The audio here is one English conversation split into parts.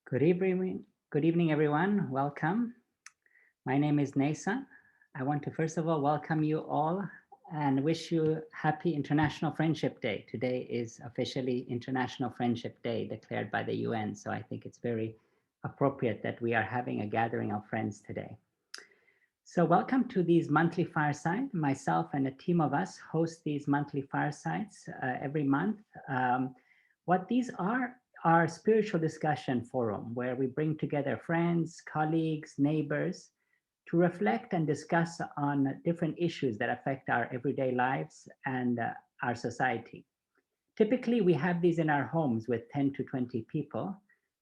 Good evening, everyone. Welcome. My name is Nasa. I want to first of all welcome you all and wish you happy International Friendship Day. Today is officially International Friendship Day declared by the UN, so I think it's very appropriate that we are having a gathering of friends today. So welcome to these monthly fireside. Myself and a team of us host these monthly firesides every month. What these are spiritual discussion forum where we bring together friends, colleagues, neighbors to reflect and discuss on different issues that affect our everyday lives and our society. Typically, we have these in our homes with 10 to 20 people,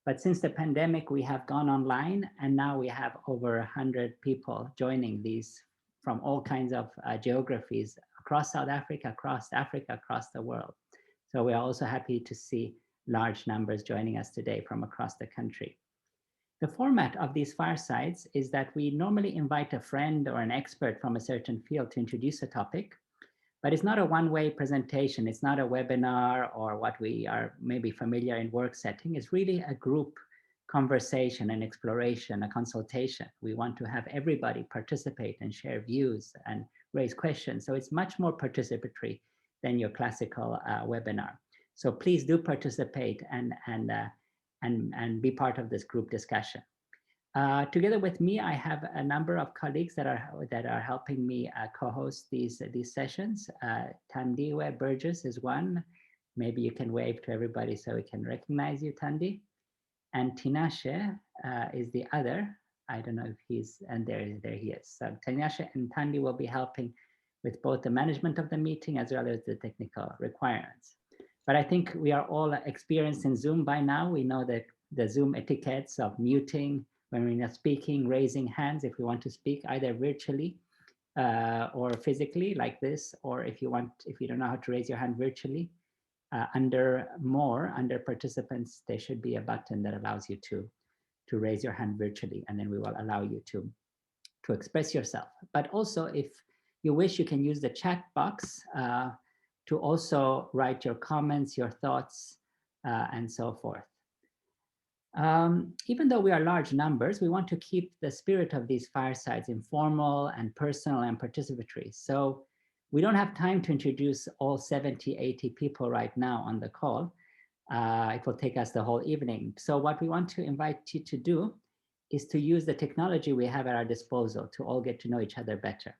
but since the pandemic, we have gone online and now we have over 100 people joining these from all kinds of geographies across South Africa, across the world. So we are also happy to see large numbers joining us today from across the country. The format of these firesides is that we normally invite a friend or an expert from a certain field to introduce a topic, but it's not a one-way presentation. It's not a webinar or what we are maybe familiar in work setting. It's really a group conversation and exploration, a consultation. We want to have everybody participate and share views and raise questions. So it's much more participatory than your classical webinar. So please do participate and be part of this group discussion. Together with me, I have a number of colleagues that are helping me co-host these sessions. Tandiwe Burgess is one. Maybe you can wave to everybody so we can recognize you, Tandi. And Tinashe is the other. I don't know if he's, and there he is. So Tinashe and Tandi will be helping with both the management of the meeting as well as the technical requirements. But I think we are all experienced in Zoom by now. We know that the Zoom etiquettes of muting, when we're not speaking, raising hands if we want to speak either virtually or physically like this, or if you don't know how to raise your hand virtually, under participants, there should be a button that allows you to raise your hand virtually, and then we will allow you to express yourself. But also, if you wish, you can use the chat box to also write your comments, your thoughts, and so forth. Even though we are large numbers, we want to keep the spirit of these firesides informal and personal and participatory. So we don't have time to introduce all 70, 80 people right now on the call. It will take us the whole evening. So what we want to invite you to do is to use the technology we have at our disposal to all get to know each other better.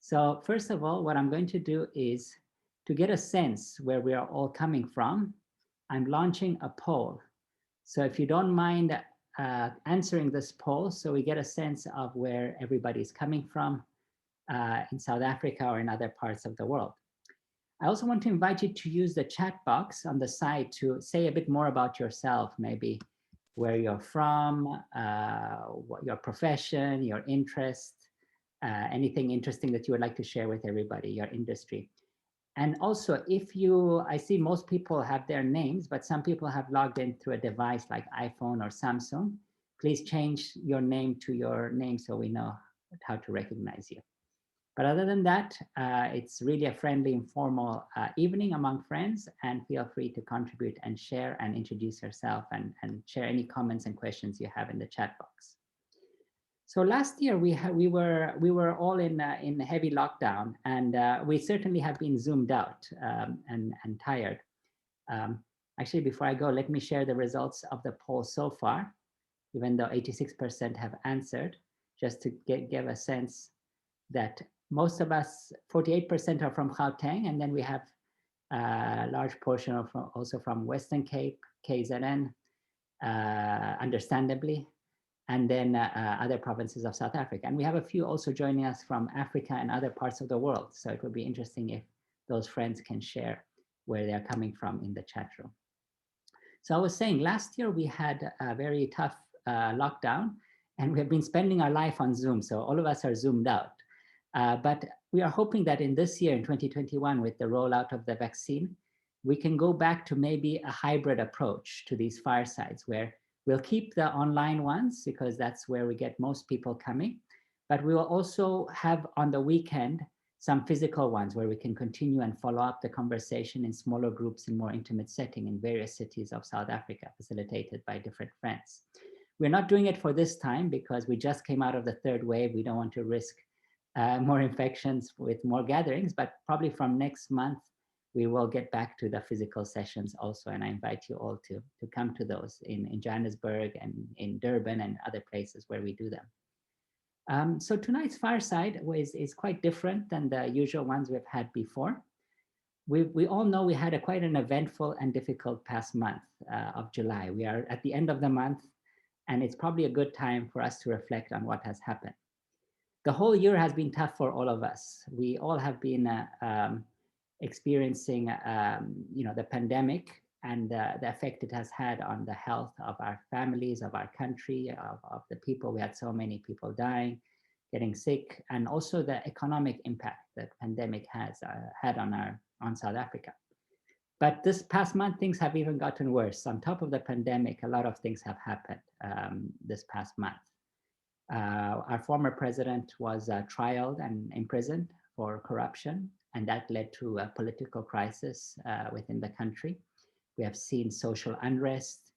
So first of all, what I'm going to do is to get a sense where we are all coming from. I'm launching a poll. So if you don't mind answering this poll, so we get a sense of where everybody's coming from in South Africa or in other parts of the world. I also want to invite you to use the chat box on the side to say a bit more about yourself, maybe where you're from, what your profession, your interest, anything interesting that you would like to share with everybody, your industry. And also, I see most people have their names, but some people have logged in through a device like iPhone or Samsung. Please change your name to your name so we know how to recognize you. But other than that, it's really a friendly, informal evening among friends, and feel free to contribute and share and introduce yourself and share any comments and questions you have in the chat box. So last year we were all in heavy lockdown, and we certainly have been zoomed out and tired. Actually, before I go, let me share the results of the poll so far. Even though 86% have answered, just to give a sense that most of us, 48% are from Gauteng, and then we have a large portion of also from Western Cape, KZN, understandably, and then other provinces of South Africa. And we have a few also joining us from Africa and other parts of the world. So it would be interesting if those friends can share where they're coming from in the chat room. So I was saying, last year we had a very tough lockdown, and we have been spending our life on Zoom. So all of us are zoomed out. But we are hoping that in this year, in 2021, with the rollout of the vaccine, we can go back to maybe a hybrid approach to these firesides, where we'll keep the online ones because that's where we get most people coming. But we will also have on the weekend some physical ones where we can continue and follow up the conversation in smaller groups in more intimate setting in various cities of South Africa, facilitated by different friends. We're not doing it for this time because we just came out of the third wave. We don't want to risk more infections with more gatherings, but probably from next month, we will get back to the physical sessions also. And I invite you all to come to those in Johannesburg and in Durban and other places where we do them. So tonight's Fireside is quite different than the usual ones we've had before. We all know we had quite an eventful and difficult past month of July. We are at the end of the month, and it's probably a good time for us to reflect on what has happened. The whole year has been tough for all of us. We all have been experiencing the pandemic and the effect it has had on the health of our families, of our country, of the people. We had so many people dying, getting sick, and also the economic impact that pandemic has had on South Africa. But this past month, things have even gotten worse. On top of the pandemic, a lot of things have happened this past month. Our former president was trialed and imprisoned for corruption, and that led to a political crisis within the country. We have seen social unrest,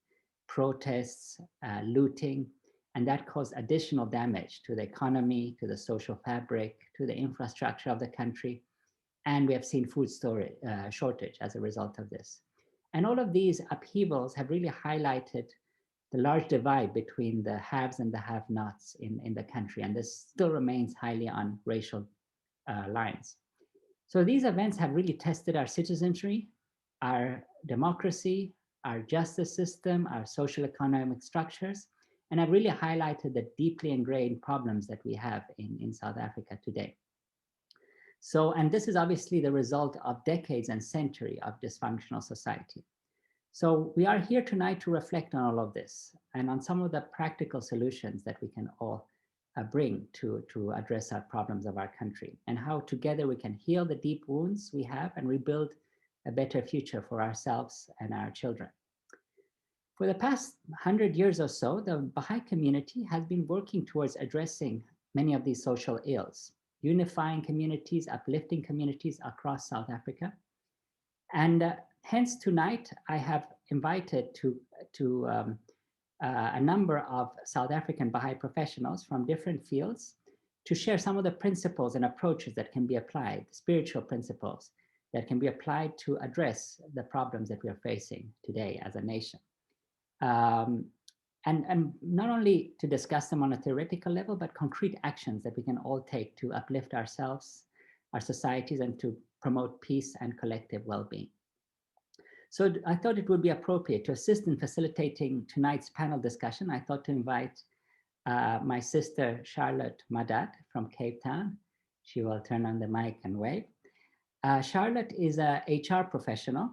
protests, looting, and that caused additional damage to the economy, to the social fabric, to the infrastructure of the country. And we have seen food shortage as a result of this. And all of these upheavals have really highlighted the large divide between the haves and the have-nots in the country. And this still remains highly on racial lines. So these events have really tested our citizenry, our democracy, our justice system, our social economic structures, and have really highlighted the deeply ingrained problems that we have in South Africa today. So, and this is obviously the result of decades and centuries of dysfunctional society. So we are here tonight to reflect on all of this and on some of the practical solutions that we can all bring to address our problems of our country, and how together we can heal the deep wounds we have and rebuild a better future for ourselves and our children. For the past 100 years or so, the Baha'i community has been working towards addressing many of these social ills, unifying communities, uplifting communities across South Africa. And hence tonight, I have invited to a number of South African Baha'i professionals from different fields to share some of the principles and approaches that can be applied, spiritual principles that can be applied to address the problems that we are facing today as a nation. And not only to discuss them on a theoretical level, but concrete actions that we can all take to uplift ourselves, our societies, and to promote peace and collective well-being. So I thought it would be appropriate to assist in facilitating tonight's panel discussion. I thought to invite my sister, Charlotte Madad from Cape Town. She will turn on the mic and wave. Charlotte is a HR professional,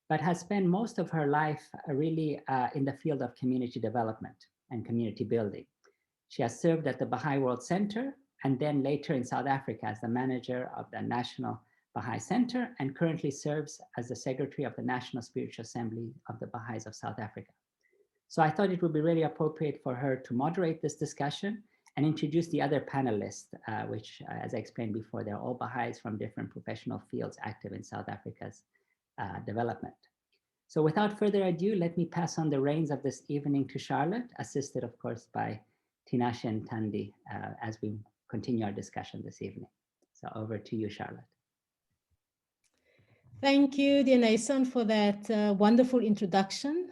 but has spent most of her life really in the field of community development and community building. She has served at the Baha'i World Center and then later in South Africa as the manager of the National Baha'i Center, and currently serves as the secretary of the National Spiritual Assembly of the Baha'is of South Africa. So I thought it would be really appropriate for her to moderate this discussion and introduce the other panelists, which, as I explained before, they're all Baha'is from different professional fields active in South Africa's development. So without further ado, let me pass on the reins of this evening to Charlotte, assisted, of course, by Tinashe and Thandi as we continue our discussion this evening. So over to you, Charlotte. Thank you, dear Nason, for that wonderful introduction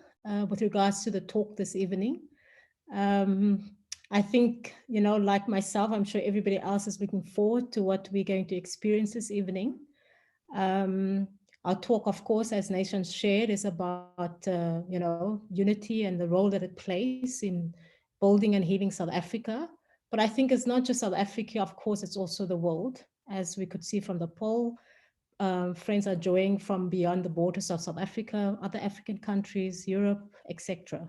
with regards to the talk this evening. I think, like myself, I'm sure everybody else is looking forward to what we're going to experience this evening. Our talk, of course, as Nason shared, is about, unity and the role that it plays in building and healing South Africa. But I think it's not just South Africa, of course, it's also the world, as we could see from the poll. Friends are joining from beyond the borders of South Africa, other African countries, Europe, etc.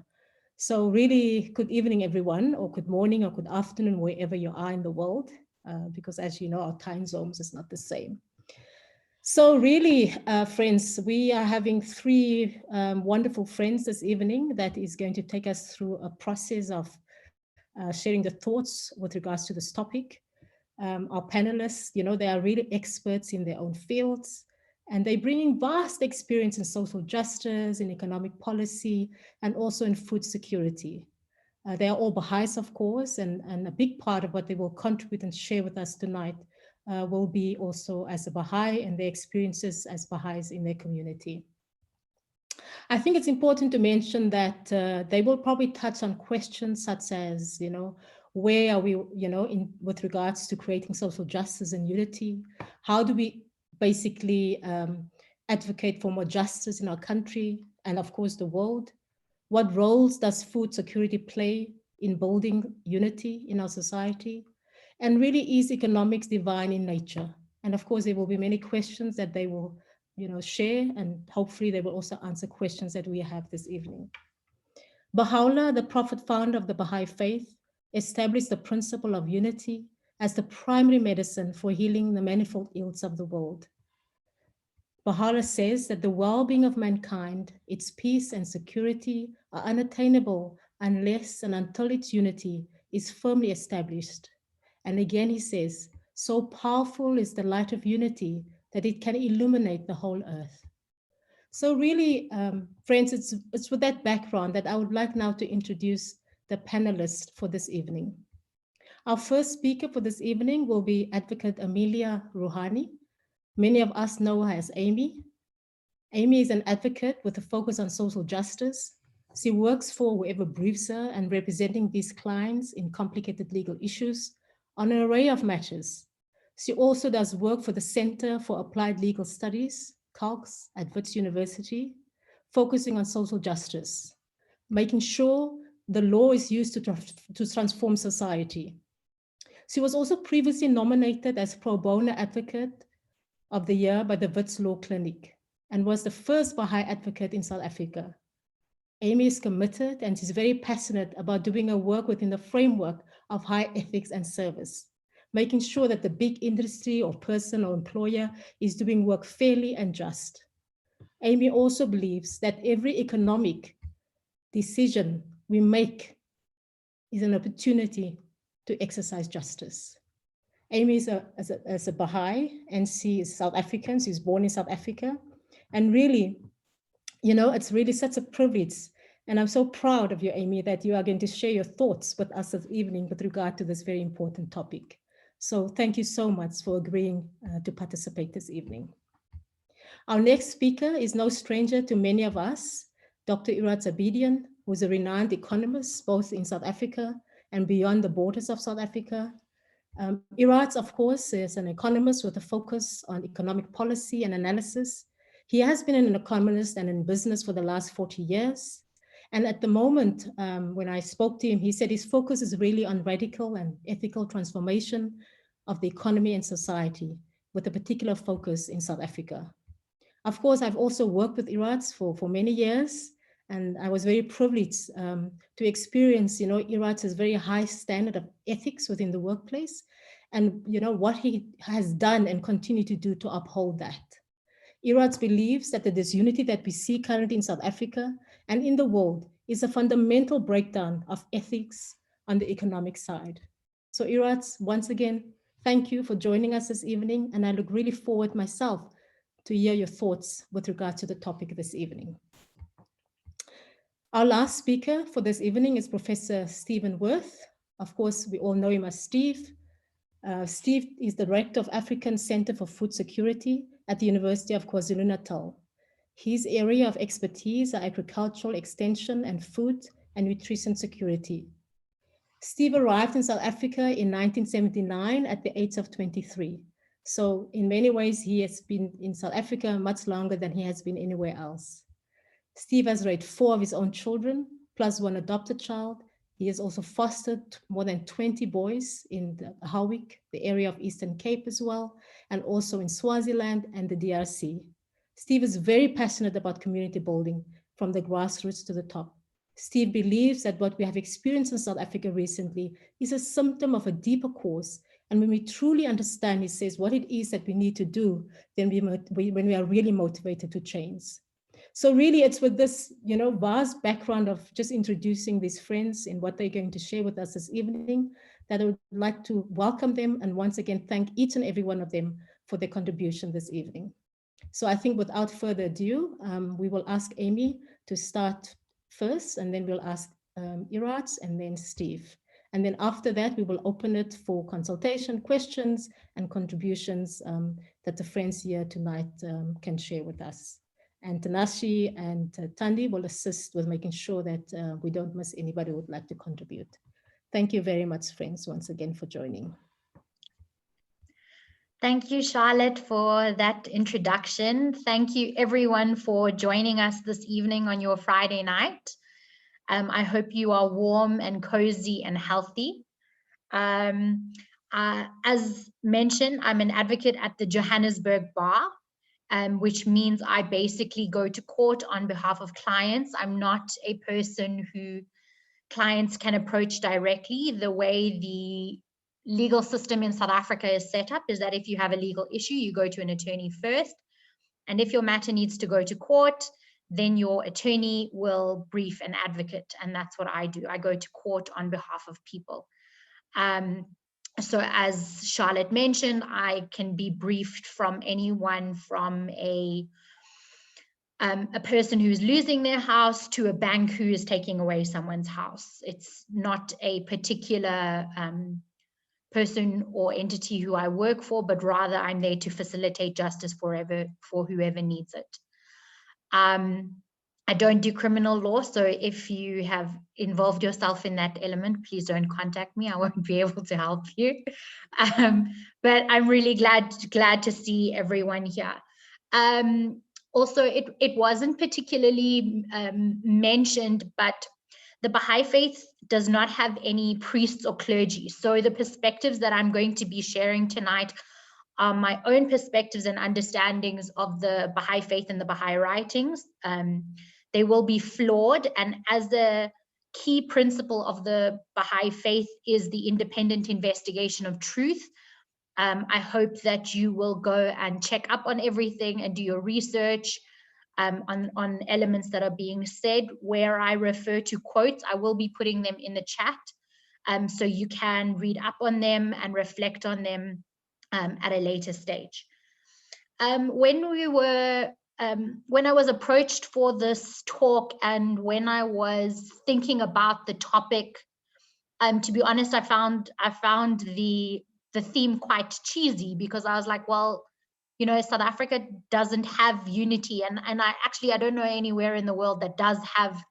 So really, good evening, everyone, or good morning, or good afternoon, wherever you are in the world, because as you know, our time zones is not the same. So really, friends, we are having three wonderful friends this evening that is going to take us through a process of sharing the thoughts with regards to this topic. Our panelists, they are really experts in their own fields, and they bring in vast experience in social justice, in economic policy, and also in food security. They are all Baha'is, of course, and a big part of what they will contribute and share with us tonight will be also as a Baha'i and their experiences as Baha'is in their community. I think it's important to mention that they will probably touch on questions such as, where are we, with regards to creating social justice and unity? How do we basically advocate for more justice in our country and, of course, the world? What roles does food security play in building unity in our society? And really, is economics divine in nature? And of course, there will be many questions that they will share, and hopefully they will also answer questions that we have this evening. Baha'u'llah, the prophet founder of the Baha'i faith, established the principle of unity as the primary medicine for healing the manifold ills of the world. Baha'u'llah says that the well-being of mankind, its peace and security are unattainable unless and until its unity is firmly established. And again, he says, so powerful is the light of unity that it can illuminate the whole earth. So really, friends, it's with that background that I would like now to introduce the panelists for this evening. Our first speaker for this evening will be Advocate Amelia Rouhani. Many of us know her as Amy. Amy is an advocate with a focus on social justice. She works for whoever briefs her and representing these clients in complicated legal issues on an array of matters. She also does work for the Center for Applied Legal Studies, CALCS, at Wits University, focusing on social justice, making sure the law is used to transform society. She was also previously nominated as Pro Bono Advocate of the Year by the Wits Law Clinic and was the first Baha'i advocate in South Africa. Amy is committed and she's very passionate about doing her work within the framework of high ethics and service, making sure that the big industry or person or employer is doing work fairly and just. Amy also believes that every economic decision we make is an opportunity to exercise justice. Amy is a Baha'i and she is South African. She's born in South Africa. And really, it's really such a privilege. And I'm so proud of you, Amy, that you are going to share your thoughts with us this evening with regard to this very important topic. So thank you so much for agreeing to participate this evening. Our next speaker is no stranger to many of us, Dr. Irad Zabedian, who is a renowned economist, both in South Africa and beyond the borders of South Africa. Irad, of course, is an economist with a focus on economic policy and analysis. He has been an economist and in business for the last 40 years. And at the moment, when I spoke to him, he said his focus is really on radical and ethical transformation of the economy and society, with a particular focus in South Africa. Of course, I've also worked with Irad for many years, and I was very privileged to experience, Irad's very high standard of ethics within the workplace, and what he has done and continue to do to uphold that. Irad believes that the disunity that we see currently in South Africa and in the world is a fundamental breakdown of ethics on the economic side. So Irad, once again, thank you for joining us this evening, and I look really forward myself to hear your thoughts with regard to the topic this evening. Our last speaker for this evening is Professor Stephen Worth. Of course, we all know him as Steve. Steve is the Director of African Center for Food Security at the University of KwaZulu-Natal. His area of expertise are agricultural extension and food and nutrition security. Steve arrived in South Africa in 1979 at the age of 23. So in many ways, he has been in South Africa much longer than he has been anywhere else. Steve has raised 4 of his own children, plus 1 adopted child. He has also fostered more than 20 boys in the Howick, the area of Eastern Cape as well, and also in Swaziland and the DRC. Steve is very passionate about community building from the grassroots to the top. Steve believes that what we have experienced in South Africa recently is a symptom of a deeper cause. And when we truly understand, he says, what it is that we need to do, then when we are really motivated to change. So really, it's with this, vast background of just introducing these friends and what they're going to share with us this evening that I would like to welcome them and once again thank each and every one of them for their contribution this evening. So I think without further ado, we will ask Amy to start first, and then we'll ask Iraj and then Steve. And then after that, we will open it for consultation, questions, and contributions that the friends here tonight can share with us. And Tanashi and Tandi will assist with making sure that we don't miss anybody who would like to contribute. Thank you very much, friends, once again for joining. Thank you, Charlotte, for that introduction. Thank you, everyone, for joining us this evening on your Friday night. I hope you are warm and cozy and healthy. As mentioned, I'm an advocate at the Johannesburg Bar, which means I basically go to court on behalf of clients. I'm not a person who clients can approach directly. The way the legal system in South Africa is set up is that if you have a legal issue, you go to an attorney first. And if your matter needs to go to court, then your attorney will brief an advocate. And that's what I do. I go to court on behalf of people. So as Charlotte mentioned, I can be briefed from anyone from a person who's losing their house to a bank who is taking away someone's house. It's not a particular person or entity who I work for, but rather I'm there to facilitate justice for whoever needs it. I don't do criminal law, so if you have involved yourself in that element, please don't contact me. I won't be able to help you. But I'm really glad to see everyone here. Also, it wasn't particularly mentioned, but the Baha'i faith does not have any priests or clergy. So the perspectives that I'm going to be sharing tonight are my own perspectives and understandings of the Baha'i faith and the Baha'i writings. They will be flawed, and as the key principle of the Baha'i faith is the independent investigation of truth, I hope that you will go and check up on everything and do your research on elements that are being said. Where I refer to quotes, I will be putting them in the chat, so you can read up on them and reflect on them at a later stage. When I was approached for this talk and when I was thinking about the topic, to be honest, I found the theme quite cheesy, because I was like, well, you know, South Africa doesn't have unity, and I don't know anywhere in the world that does have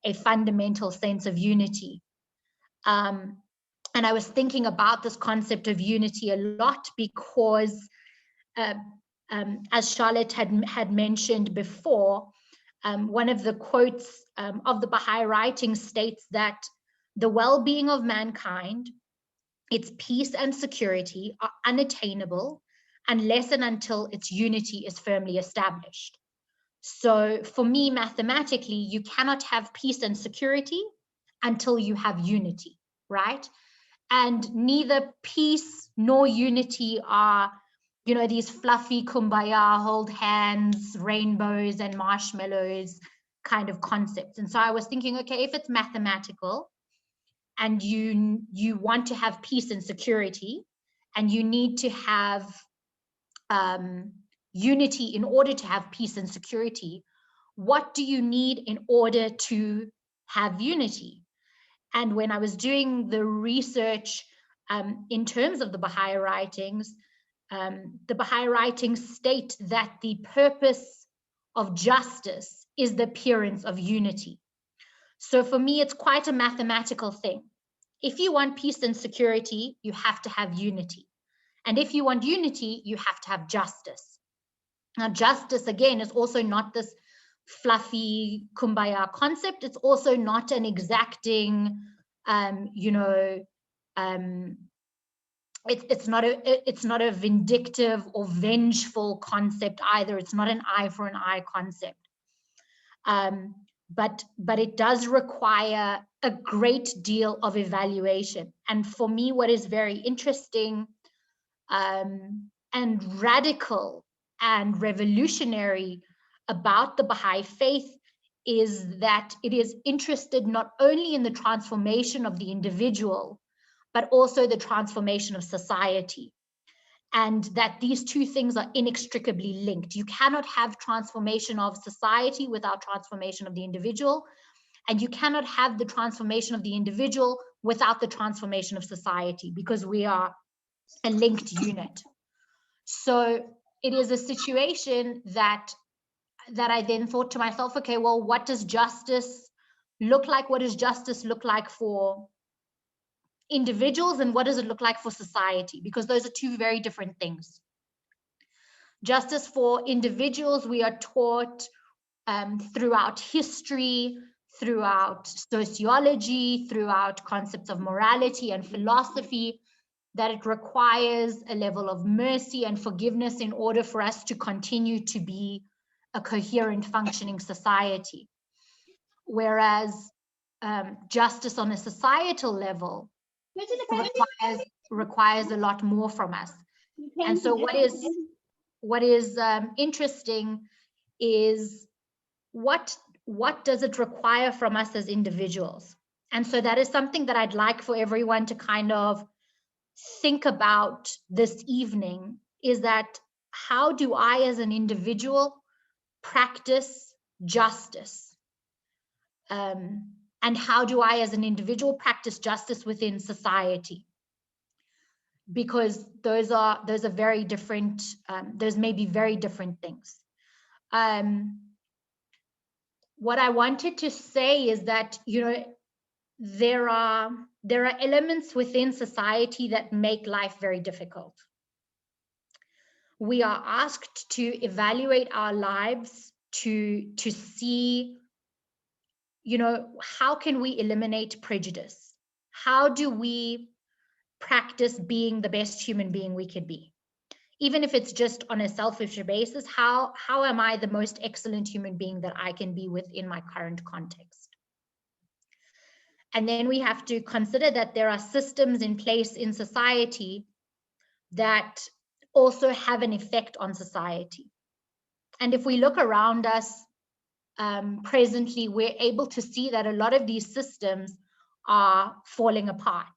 a fundamental sense of unity. And I was thinking about this concept of unity a lot because, as Charlotte had mentioned before, one of the quotes of the Baha'i writing states that the well-being of mankind, its peace and security, are unattainable unless and until its unity is firmly established. So for me, mathematically, you cannot have peace and security until you have unity, right? And neither peace nor unity are, you know, these fluffy kumbaya, hold hands, rainbows and marshmallows kind of concepts. And so I was thinking, okay, if it's mathematical and you want to have peace and security, and you need to have unity in order to have peace and security, what do you need in order to have unity? And when I was doing the research in terms of the Baha'i writings state that the purpose of justice is the appearance of unity. So for me, it's quite a mathematical thing. If you want peace and security, you have to have unity. And if you want unity, you have to have justice. Now, justice, again, is also not this fluffy kumbaya concept. It's also not an exacting, it's not a vindictive or vengeful concept either. It's not an eye for an eye concept. But it does require a great deal of evaluation. And for me, what is very interesting and radical and revolutionary about the Baha'i faith is that it is interested not only in the transformation of the individual, but also the transformation of society. And that these two things are inextricably linked. You cannot have transformation of society without transformation of the individual, and you cannot have the transformation of the individual without the transformation of society, because we are a linked unit. So it is a situation that I then thought to myself, okay, well, what does justice look like? What does justice look like for individuals, and what does it look like for society? Because those are two very different things. Justice for individuals, we are taught throughout history, throughout sociology, throughout concepts of morality and philosophy, that it requires a level of mercy and forgiveness in order for us to continue to be a coherent, functioning society. Whereas justice on a societal level requires a lot more from us. And so what is interesting is what does it require from us as individuals? And so that is something that I'd like for everyone to kind of think about this evening, is that how do I as an individual practice justice? And how do I as an individual practice justice within society? Because those are very different, those may be very different things. What I wanted to say is that, you know, there are elements within society that make life very difficult. We are asked to evaluate our lives to see, you know, how can we eliminate prejudice? How do we practice being the best human being we could be? Even if it's just on a selfish basis, how am I the most excellent human being that I can be within my current context? And then we have to consider that there are systems in place in society that also have an effect on society. And if we look around us presently, we're able to see that a lot of these systems are falling apart.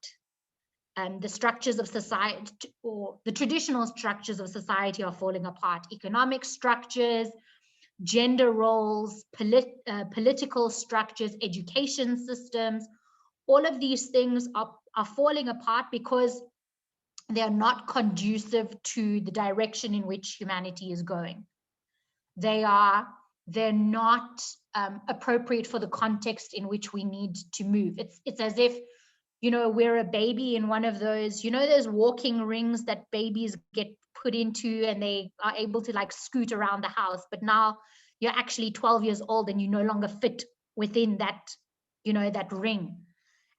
The structures of society, or the traditional structures of society, are falling apart. Economic structures, gender roles, political structures, education systems, all of these things are falling apart because they are not conducive to the direction in which humanity is going. They're not appropriate for the context in which we need to move. It's as if, you know, we're a baby in one of those, you know, those walking rings that babies get put into and they are able to like scoot around the house. But now you're actually 12 years old and you no longer fit within that, you know, that ring.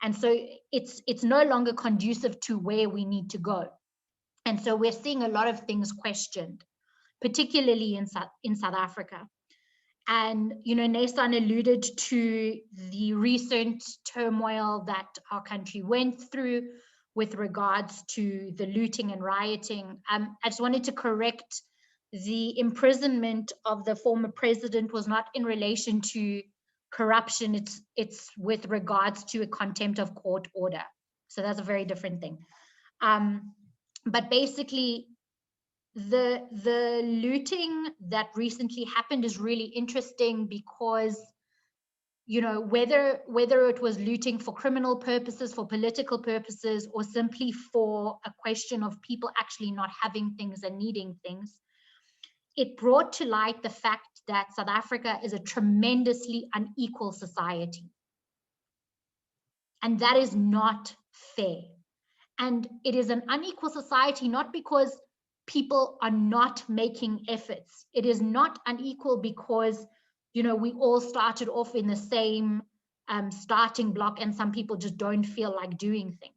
And so it's no longer conducive to where we need to go. And so we're seeing a lot of things questioned, particularly in South Africa. And, you know, Nason alluded to the recent turmoil that our country went through with regards to the looting and rioting. I just wanted to correct, the imprisonment of the former president was not in relation to corruption. It's with regards to a contempt of court order. So that's a very different thing. But basically, the looting that recently happened is really interesting because, you know, whether it was looting for criminal purposes, for political purposes, or simply for a question of people actually not having things and needing things, it brought to light the fact that South Africa is a tremendously unequal society. And that is not fair. And it is an unequal society not because people are not making efforts. It is not unequal because, you know, we all started off in the same starting block and some people just don't feel like doing things.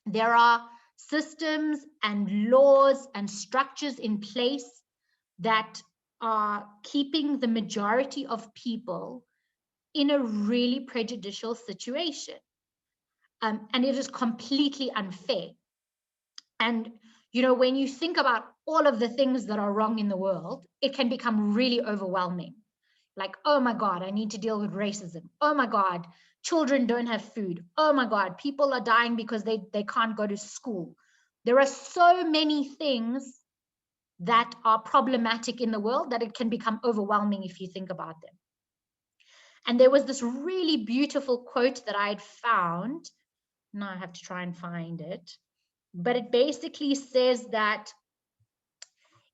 There are systems and laws and structures in place that are keeping the majority of people in a really prejudicial situation. And it is completely unfair. And, you know, when you think about all of the things that are wrong in the world, it can become really overwhelming. Like, oh my God, I need to deal with racism. Oh my God, Children don't have food. Oh my God, people are dying because they can't go to school. There are so many things that are problematic in the world that it can become overwhelming if you think about them. And there was this really beautiful quote that I had found. Now I have to try and find it. But it basically says that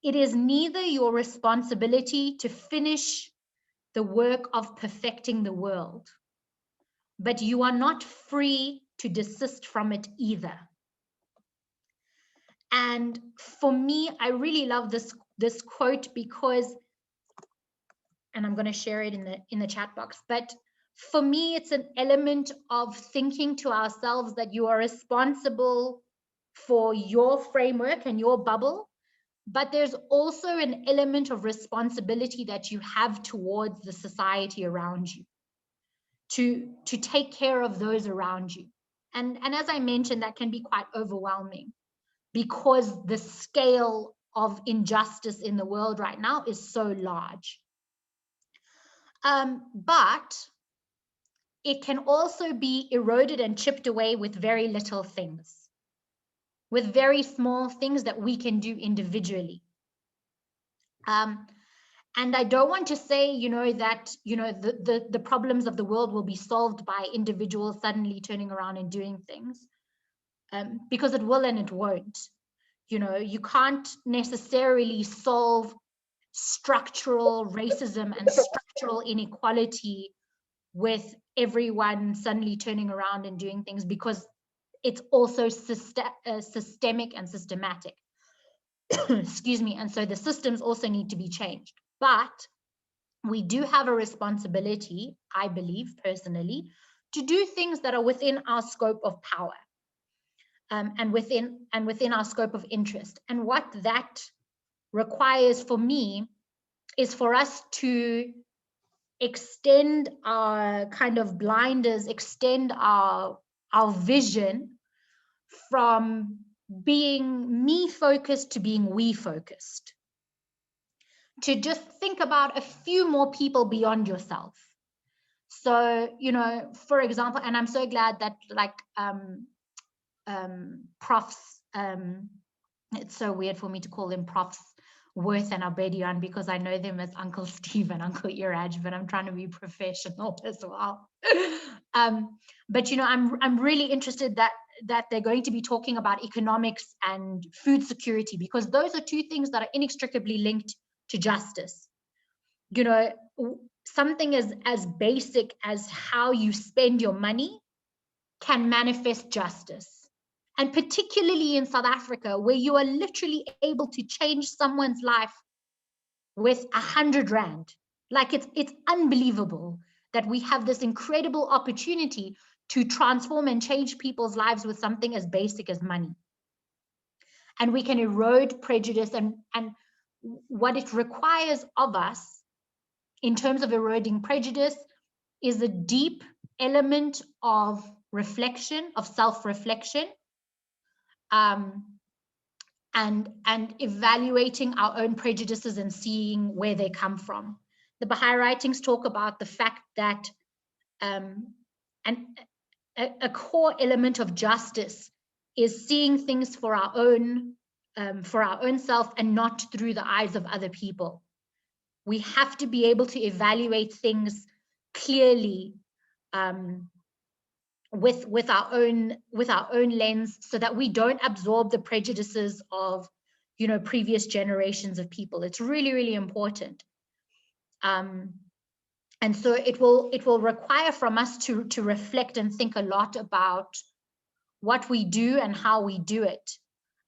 it is neither your responsibility to finish the work of perfecting the world, but you are not free to desist from it either. And for me, I really love this quote because, and I'm going to share it in the chat box, but for me, it's an element of thinking to ourselves that you are responsible for your framework and your bubble, but there's also an element of responsibility that you have towards the society around you, to take care of those around you. And as I mentioned, that can be quite overwhelming because the scale of injustice in the world right now is so large. But it can also be eroded and chipped away with very little things, with very small things that we can do individually. And I don't want to say, that, the problems of the world will be solved by individuals suddenly turning around and doing things, because it will and it won't. You can't necessarily solve structural racism and structural inequality with everyone suddenly turning around and doing things, because it's also systemic and systematic. Excuse me. And so the systems also need to be changed. But we do have a responsibility, I believe personally, to do things that are within our scope of power, and within our scope of interest. And what that requires for me is for us to extend our kind of blinders, extend our vision from being me focused to being we focused, to just think about a few more people beyond yourself. So, for example, and I'm so glad that profs, it's so weird for me to call them profs Worth and Abedian, because I know them as Uncle Steve and Uncle Iraj, but I'm trying to be professional as well. But I'm really interested that they're going to be talking about economics and food security, because those are two things that are inextricably linked to justice. Something as basic as how you spend your money can manifest justice. And particularly in South Africa, where you are literally able to change someone's life with 100 Rand. Like, it's unbelievable that we have this incredible opportunity to transform and change people's lives with something as basic as money. And we can erode prejudice, and what it requires of us in terms of eroding prejudice is a deep element of reflection, of self-reflection, and evaluating our own prejudices and seeing where they come from. The Baha'i writings talk about the fact that a core element of justice is seeing things for our own self and not through the eyes of other people. We have to be able to evaluate things clearly, with our own lens, so that we don't absorb the prejudices of previous generations of people. It's really, really important. And so it will require from us to reflect and think a lot about what we do and how we do it.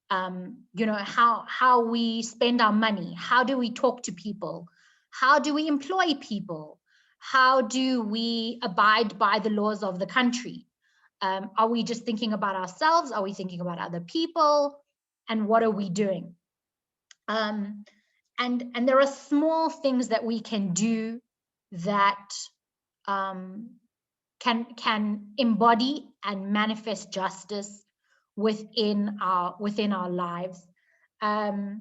How we spend our money, how do we talk to people, how do we employ people, how do we abide by the laws of the country. Are we just thinking about ourselves? Are we thinking about other people? And what are we doing? And there are small things that we can do that can embody and manifest justice within our lives. I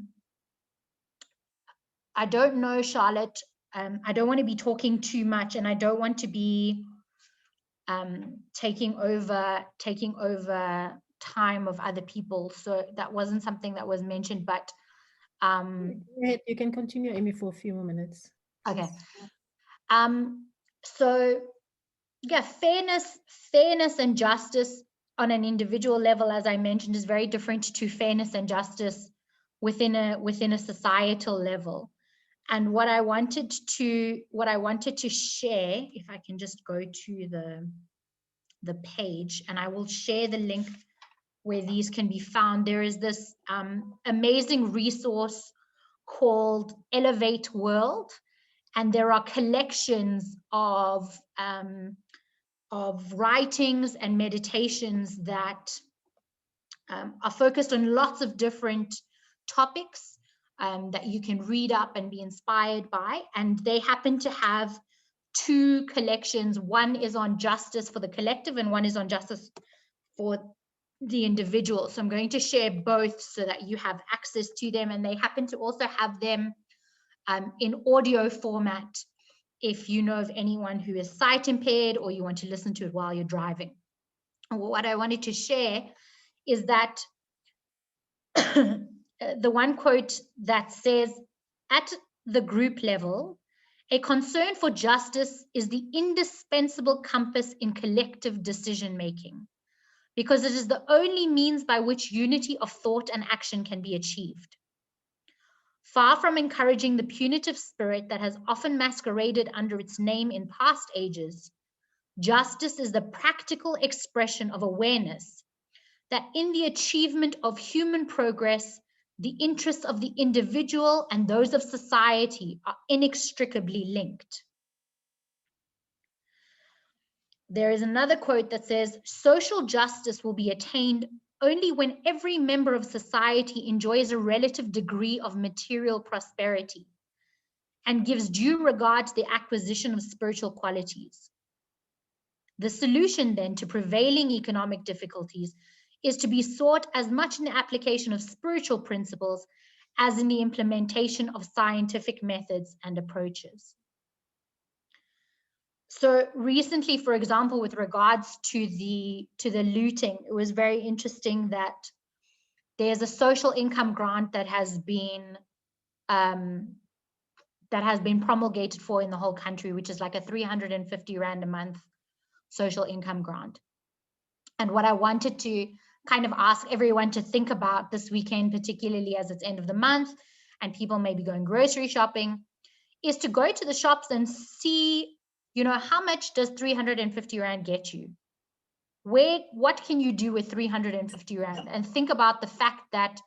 don't know, Charlotte. I don't want to be talking too much, and I don't want to be taking over time of other people. So that wasn't something that was mentioned, but you can continue, Amy, for a few more minutes. Okay. So yeah, fairness and justice on an individual level, as I mentioned, is very different to fairness and justice within a societal level. And what I wanted to share, if I can just go to the page, and I will share the link where these can be found. There is this amazing resource called Elevate World, and there are collections of writings and meditations that are focused on lots of different topics that you can read up and be inspired by. And they happen to have two collections. One is on justice for the collective, and one is on justice for the individual. So I'm going to share both so that you have access to them, and they happen to also have them in audio format if you know of anyone who is sight impaired or you want to listen to it while you're driving. What I wanted to share is that the one quote that says, at the group level, a concern for justice is the indispensable compass in collective decision making, because it is the only means by which unity of thought and action can be achieved. Far from encouraging the punitive spirit that has often masqueraded under its name in past ages, justice is the practical expression of awareness that in the achievement of human progress, the interests of the individual and those of society are inextricably linked. There is another quote that says, social justice will be attained only when every member of society enjoys a relative degree of material prosperity and gives due regard to the acquisition of spiritual qualities. The solution then to prevailing economic difficulties is to be sought as much in the application of spiritual principles as in the implementation of scientific methods and approaches. So recently, for example, with regards to the looting, it was very interesting that there's a social income grant that has been promulgated for in the whole country, which is like a 350 Rand a month social income grant. And what I wanted to kind of ask everyone to think about this weekend, particularly as it's end of the month and people may be going grocery shopping, is to go to the shops and see, how much does 350 Rand get you? What can you do with 350 Rand? And think about the fact that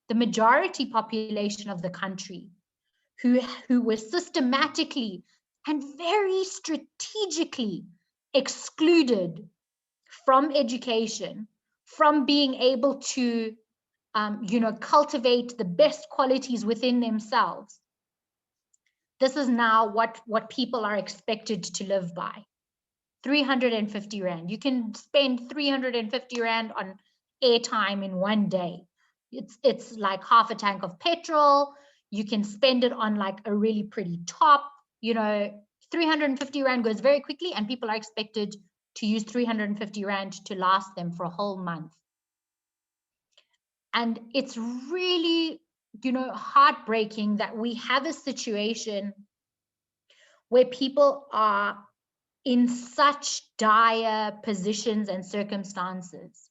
the majority population of the country who was systematically and very strategically excluded from education, from being able to, cultivate the best qualities within themselves. This is now what people are expected to live by. 350 Rand. You can spend 350 Rand on airtime in one day. It's like half a tank of petrol. You can spend it on like a really pretty top. 350 Rand goes very quickly, and people are expected to use 350 Rand to last them for a whole month. And it's really, heartbreaking that we have a situation where people are in such dire positions and circumstances.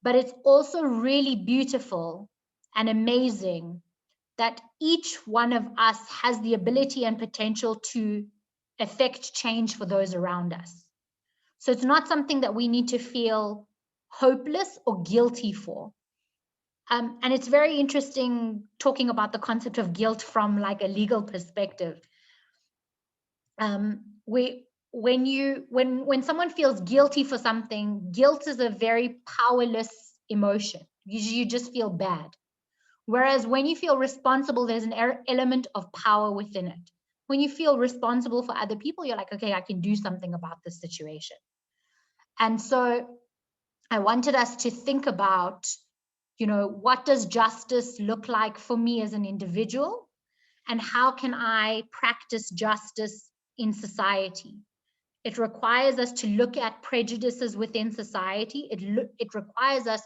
But it's also really beautiful and amazing that each one of us has the ability and potential to affect change for those around us. So it's not something that we need to feel hopeless or guilty for. And it's very interesting talking about the concept of guilt from like a legal perspective. When someone feels guilty for something, guilt is a very powerless emotion. You just feel bad. Whereas when you feel responsible, there's an element of power within it. When you feel responsible for other people, you're like, okay, I can do something about this situation. And so I wanted us to think about, what does justice look like for me as an individual? And how can I practice justice in society? It requires us to look at prejudices within society. It requires us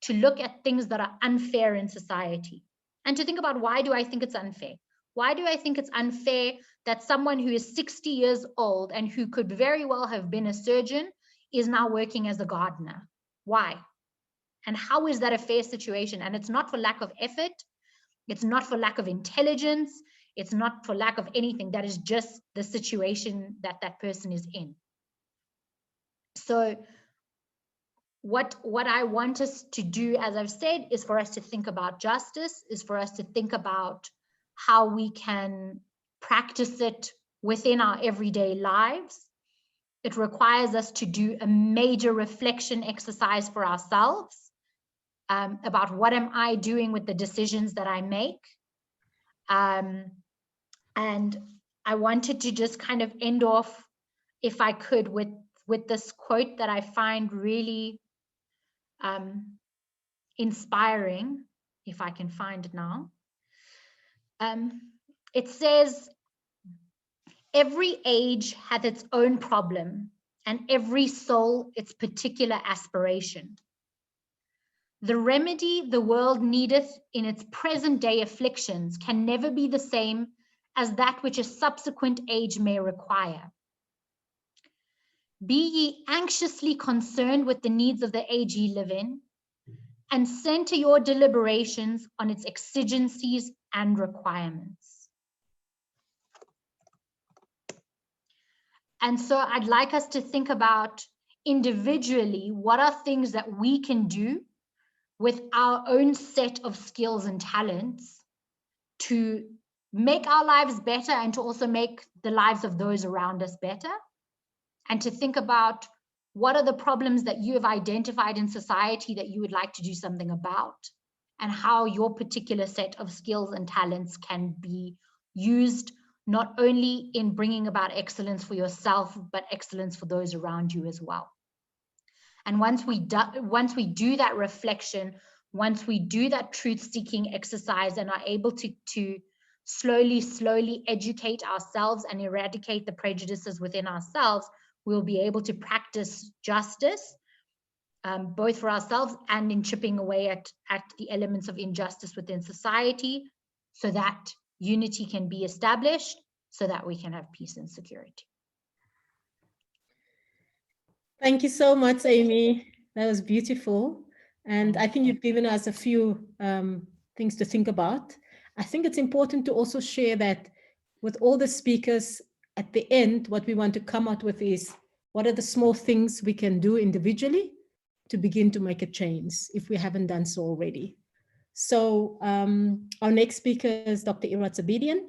to look at things that are unfair in society and to think about, why do I think it's unfair? Why do I think it's unfair that someone who is 60 years old and who could very well have been a surgeon is now working as a gardener? Why? And how is that a fair situation? And it's not for lack of effort. It's not for lack of intelligence. It's not for lack of anything. That is just the situation that that person is in. So what I want us to do, as I've said, is for us to think about justice, is for us to think about how we can practice it within our everyday lives. It requires us to do a major reflection exercise for ourselves about what am I doing with the decisions that I make. And I wanted to just kind of end off, if I could, with this quote that I find really inspiring, if I can find it now. It says, every age hath its own problem, and every soul its particular aspiration. The remedy the world needeth in its present day afflictions can never be the same as that which a subsequent age may require. Be ye anxiously concerned with the needs of the age ye live in, and center your deliberations on its exigencies and requirements. And so I'd like us to think about individually, what are things that we can do with our own set of skills and talents to make our lives better and to also make the lives of those around us better, and to think about what are the problems that you have identified in society that you would like to do something about, and how your particular set of skills and talents can be used not only in bringing about excellence for yourself, but excellence for those around you as well. And once we do that reflection, once we do that truth-seeking exercise and are able to slowly educate ourselves and eradicate the prejudices within ourselves, we'll be able to practice justice, both for ourselves and in chipping away at the elements of injustice within society, so that unity can be established, so that we can have peace and security. Thank you so much, Amy. That was beautiful. And I think you've given us a few things to think about. I think it's important to also share that with all the speakers, at the end, what we want to come out with is, what are the small things we can do individually to begin to make a change if we haven't done so already? So our next speaker is Dr. Irats Abedian.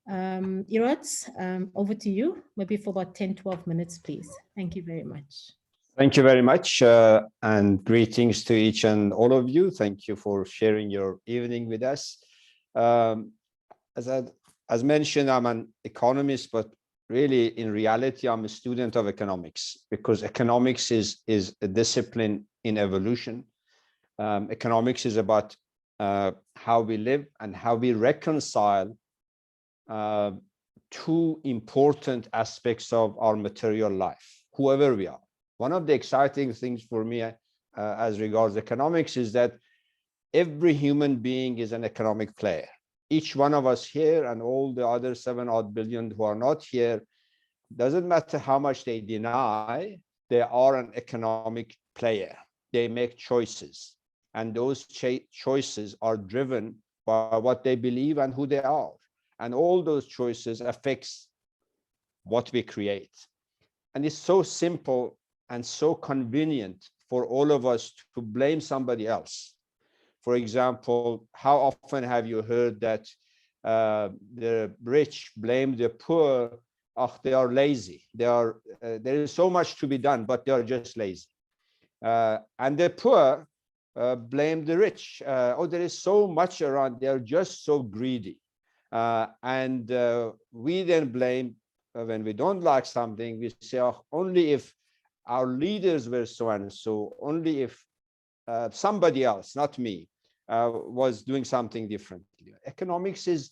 Irats, over to you, maybe for about 10, 12 minutes, please. Thank you very much. Thank you very much, and greetings to each and all of you. Thank you for sharing your evening with us. As mentioned, I'm an economist, but really, in reality, I'm a student of economics, because economics is a discipline in evolution. Economics is about how we live and how we reconcile two important aspects of our material life, whoever we are. One of the exciting things for me as regards economics is that every human being is an economic player. Each one of us here and all the other 7-odd billion who are not here, doesn't matter how much they deny, they are an economic player. They make choices, and those choices are driven by what they believe and who they are. And all those choices affects what we create. And it's so simple and so convenient for all of us to blame somebody else. For example, how often have you heard that the rich blame the poor? Oh, they are lazy. There is so much to be done, but they are just lazy. And the poor blame the rich. Oh, there is so much around. They are just so greedy. And we then blame, when we don't like something, we say, oh, only if our leaders were so and so, only if somebody else, not me, was doing something differently. Economics is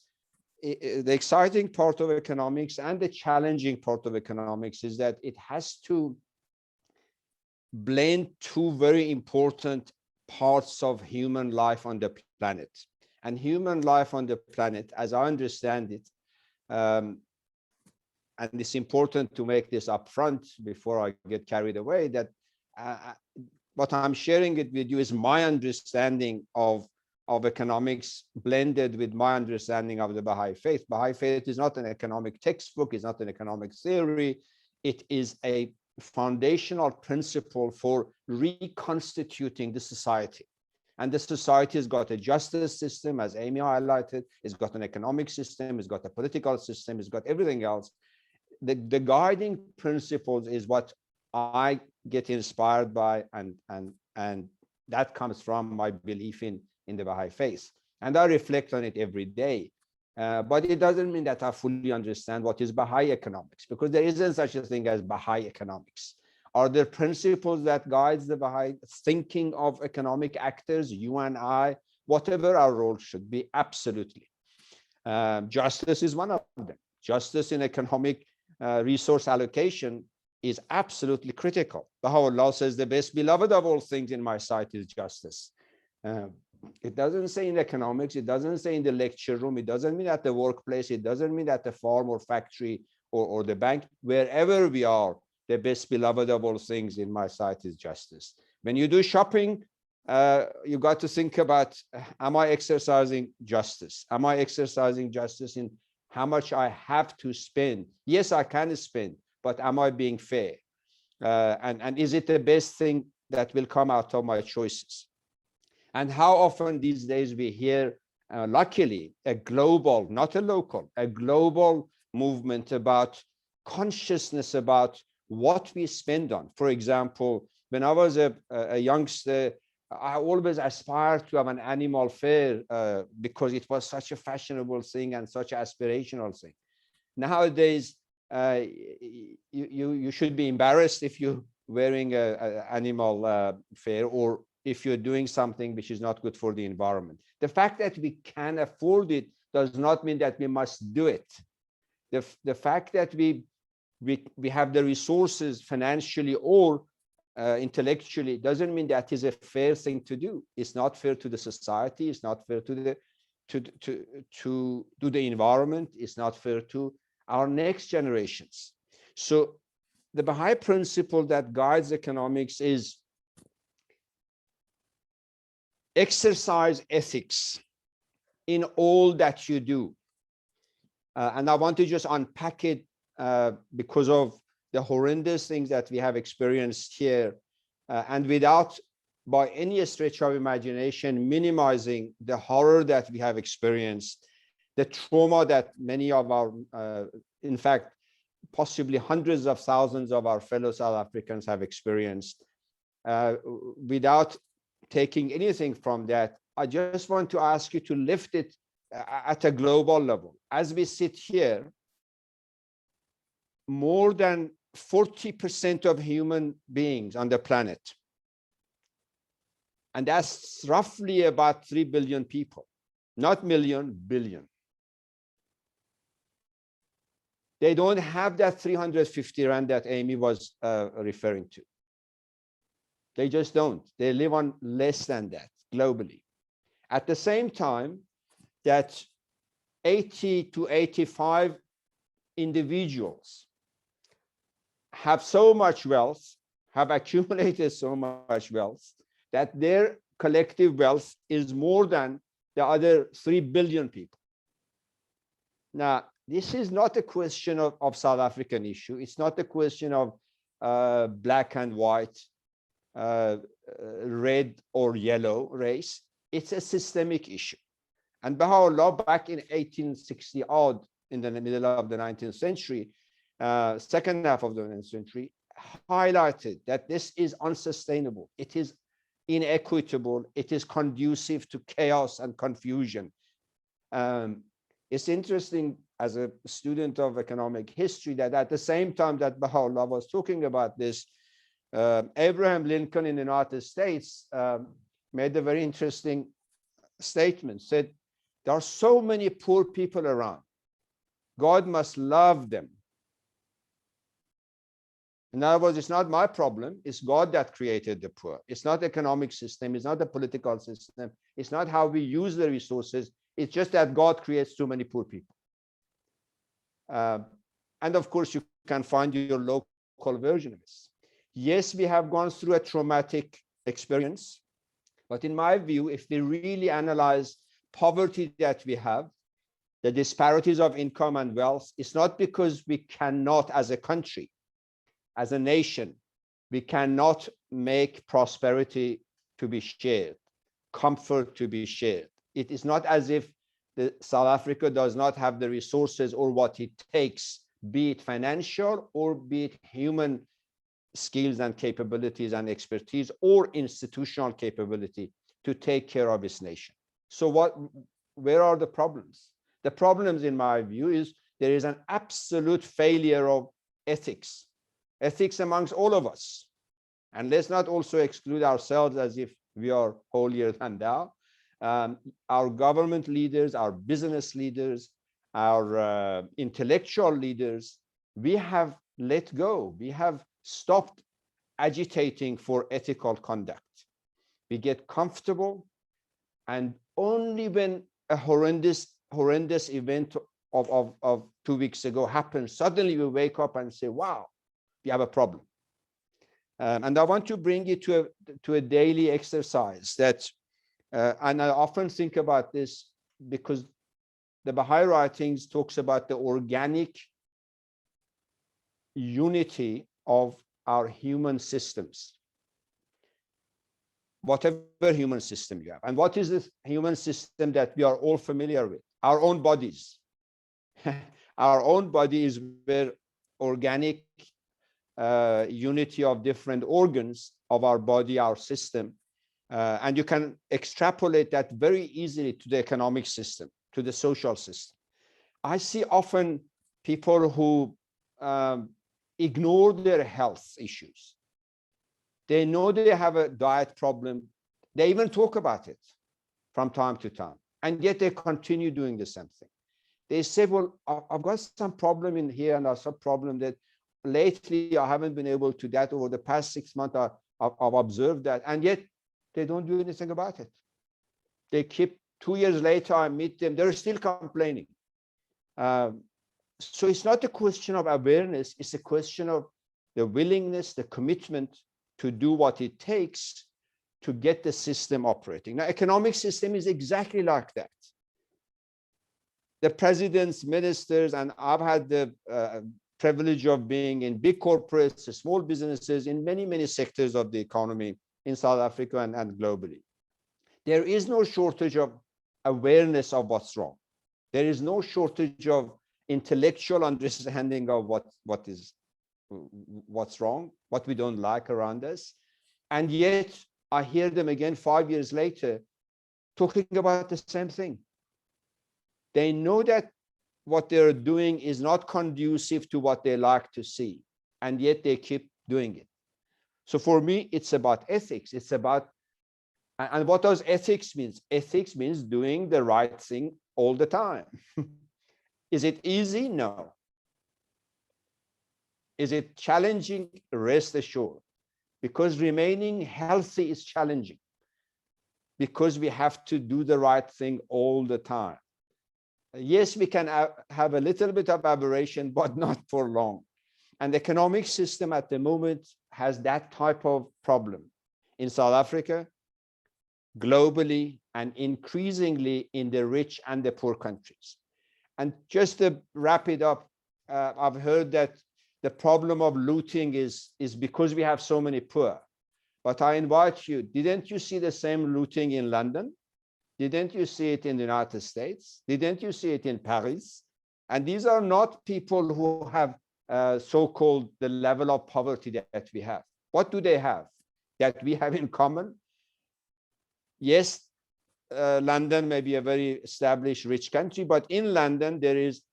the exciting part of economics and the challenging part of economics is that it has to blend two very important parts of human life on the planet. And human life on the planet, as I understand it, and it's important to make this upfront before I get carried away, that what I'm sharing it with you is my understanding of economics blended with my understanding of the Baha'i faith. Baha'i faith is not an economic textbook, it's not an economic theory. It is a foundational principle for reconstituting the society. And the society has got a justice system, as Amy highlighted, it's got an economic system, it's got a political system, it's got everything else. The guiding principles is what I get inspired by, and that comes from my belief in the Baha'i faith. And I reflect on it every day. But it doesn't mean that I fully understand what is Baha'i economics, because there isn't such a thing as Baha'i economics. Are there principles that guides the Baha'i thinking of economic actors, you and I, whatever our role should be? Absolutely. Justice is one of them. Justice in economic resource allocation is absolutely critical. Baha'u'llah says the best beloved of all things in my sight is justice. It doesn't say in economics, it doesn't say in the lecture room, it doesn't mean at the workplace, it doesn't mean at the farm or factory or the bank. Wherever we are, the best beloved of all things in my sight is justice. When you do shopping, you got to think about, am I exercising justice? Am I exercising justice in how much I have to spend? Yes, I can spend, but am I being fair? And is it the best thing that will come out of my choices? And how often these days we hear, luckily, a global, not a local, a global movement about consciousness about what we spend on. For example, when I was a youngster, I always aspired to have an animal fair because it was such a fashionable thing and such an aspirational thing. Nowadays, you should be embarrassed if you're wearing an animal fair, or if you're doing something which is not good for the environment. The fact that we can afford it does not mean that we must do it. The fact that we have the resources financially or intellectually doesn't mean that is a fair thing to do. It's not fair to the society. It's not fair to the environment. It's not fair to our next generations. So the Baha'i principle that guides economics is exercise ethics in all that you do. And I want to just unpack it because of the horrendous things that we have experienced here, and without, by any stretch of imagination, minimizing the horror that we have experienced, the trauma that many of our, in fact, possibly hundreds of thousands of our fellow South Africans have experienced. Without taking anything from that, I just want to ask you to lift it at a global level. As we sit here, more than 40% of human beings on the planet, and that's roughly about 3 billion people, not million, billion. They don't have that 350 rand that Amy was referring to. They just don't. They live on less than that globally. At the same time, that 80 to 85 individuals have so much wealth, have accumulated so much wealth, that their collective wealth is more than the other 3 billion people. Now, this is not a question of South African issue. It's not a question of black and white, red or yellow race. It's a systemic issue. And Baha'u'llah, back in 1860 odd, in the middle of the 19th century, second half of the 19th century, highlighted that this is unsustainable. It is inequitable. It is conducive to chaos and confusion. It's interesting as a student of economic history that at the same time that Baha'u'llah was talking about this, Abraham Lincoln in the United States made a very interesting statement, said, there are so many poor people around. God must love them. In other words, it's not my problem. It's God that created the poor. It's not the economic system. It's not the political system. It's not how we use the resources. It's just that God creates too many poor people. And of course, you can find your local version of this. Yes, we have gone through a traumatic experience. But in my view, if we really analyze poverty that we have, the disparities of income and wealth, it's not because we cannot, as a country, as a nation, we cannot make prosperity to be shared, comfort to be shared. It is not as if South Africa does not have the resources or what it takes, be it financial or be it human skills and capabilities and expertise or institutional capability to take care of its nation. So where are the problems? The problems, in my view, is there is an absolute failure of ethics amongst all of us. And let's not also exclude ourselves as if we are holier than thou. Our government leaders, our business leaders, our intellectual leaders, we have let go. We have stopped agitating for ethical conduct. We get comfortable, and only when a horrendous event of 2 weeks ago happens, suddenly we wake up and say, wow, we have a problem. And I want to bring you to a daily exercise that, and I often think about this because the Baha'i writings talks about the organic unity of our human systems, whatever human system you have. And what is this human system that we are all familiar with? Our own bodies. Our own body is where organic unity of different organs of our body, our system. And you can extrapolate that very easily to the economic system, to the social system. I see often people who ignore their health issues. They know they have a diet problem. They even talk about it from time to time, and yet they continue doing the same thing. They say, well, I've got some problem in here and some problem that lately I haven't been able to that over the past 6 months. I've observed that, and yet they don't do anything about it. They keep 2 years later, I meet them, they're still complaining. So it's not a question of awareness, it's a question of the willingness, the commitment to do what it takes to get the system operating. Now, economic system is exactly like that. The presidents, ministers, and I've had the privilege of being in big corporates, small businesses, in many, many sectors of the economy in South Africa and globally. There is no shortage of awareness of what's wrong. There is no shortage of intellectual understanding of what's wrong, what we don't like around us. And yet I hear them again 5 years later talking about the same thing. They know that what they're doing is not conducive to what they like to see, and yet they keep doing it. So for me, it's about ethics. It's about, and what does ethics mean? Ethics means doing the right thing all the time. Is it easy? No. Is it challenging? Rest assured. Because remaining healthy is challenging. Because we have to do the right thing all the time. Yes, we can have a little bit of aberration, but not for long. And the economic system at the moment has that type of problem in South Africa, globally, and increasingly in the rich and the poor countries. And just to wrap it up, I've heard that the problem of looting is because we have so many poor. But I invite you, didn't you see the same looting in London? Didn't you see it in the United States? Didn't you see it in Paris? And these are not people who have so-called the level of poverty that we have. What do they have that we have in common? Yes, London may be a very established rich country, but in London there is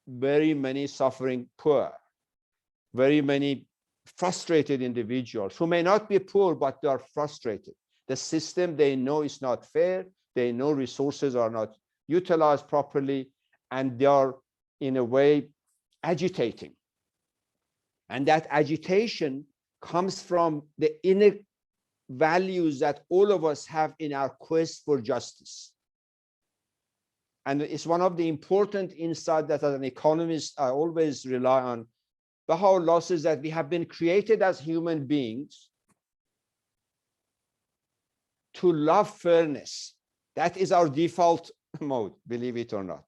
very many suffering poor, very many frustrated individuals who may not be poor, but they are frustrated. The system, they know, is not fair. They know resources are not utilized properly, and they are in a way, agitating. And that agitation comes from the inner values that all of us have in our quest for justice. And it's one of the important insights that as an economist, I always rely on. Baha'u'llah says that we have been created as human beings to love fairness. That is our default mode, believe it or not.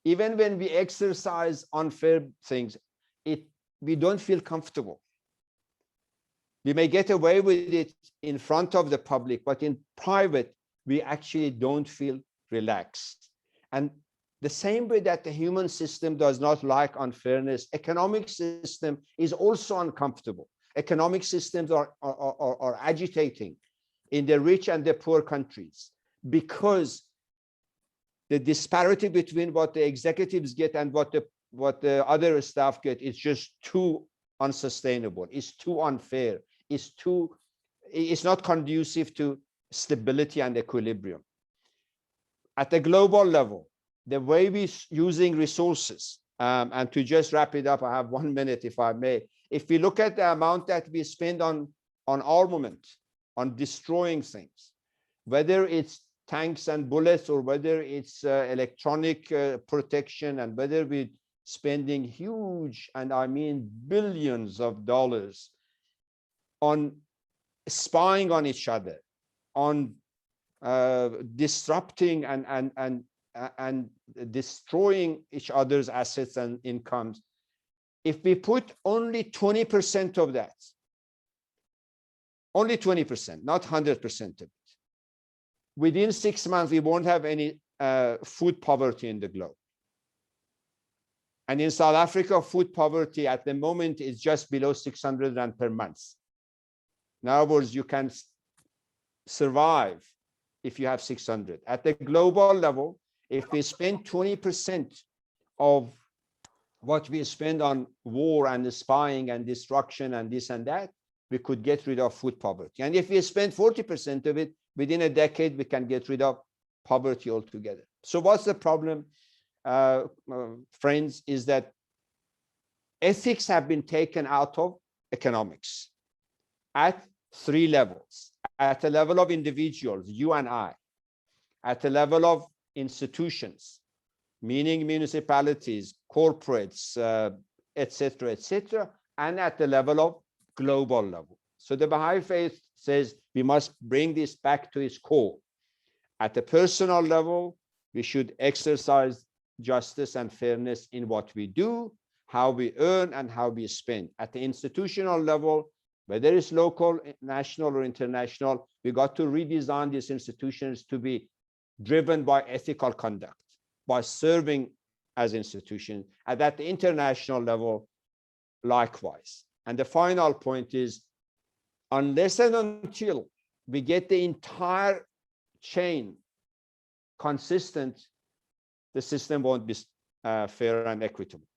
Even when we exercise unfair things, we don't feel comfortable. We may get away with it in front of the public, but in private, we actually don't feel relaxed. And the same way that the human system does not like unfairness, economic system is also uncomfortable. Economic systems are agitating in the rich and the poor countries because the disparity between what the executives get and what the other staff get is just too unsustainable. It's too unfair. It's not conducive to stability and equilibrium. At the global level, the way we're using resources, and to just wrap it up, I have 1 minute, if I may. If we look at the amount that we spend on armament, on destroying things, whether it's tanks and bullets or whether it's electronic protection, and whether we're spending huge, and I mean billions of dollars on spying on each other, on disrupting and destroying each other's assets and incomes. If we put only 20% of that, only 20%, not 100% of it, within 6 months, we won't have any food poverty in the globe. And in South Africa, food poverty at the moment is just below 600 rand per month. In other words, you can survive if you have 600. At the global level, if we spend 20% of what we spend on war and spying and destruction and this and that, we could get rid of food poverty. And if we spend 40% of it, within a decade, we can get rid of poverty altogether. So what's the problem, friends, is that ethics have been taken out of economics at 3 levels. At the level of individuals, you and I, at the level of institutions, meaning municipalities, corporates, etc., and at the level of global level. So the Baha'i faith says we must bring this back to its core. At the personal level, we should exercise justice and fairness in what we do, how we earn, and how we spend. At the institutional level, whether it's local, national, or international, we got to redesign these institutions to be driven by ethical conduct, by serving as institutions. And at the international level, likewise. And the final point is, unless and until we get the entire chain consistent, the system won't be fair and equitable.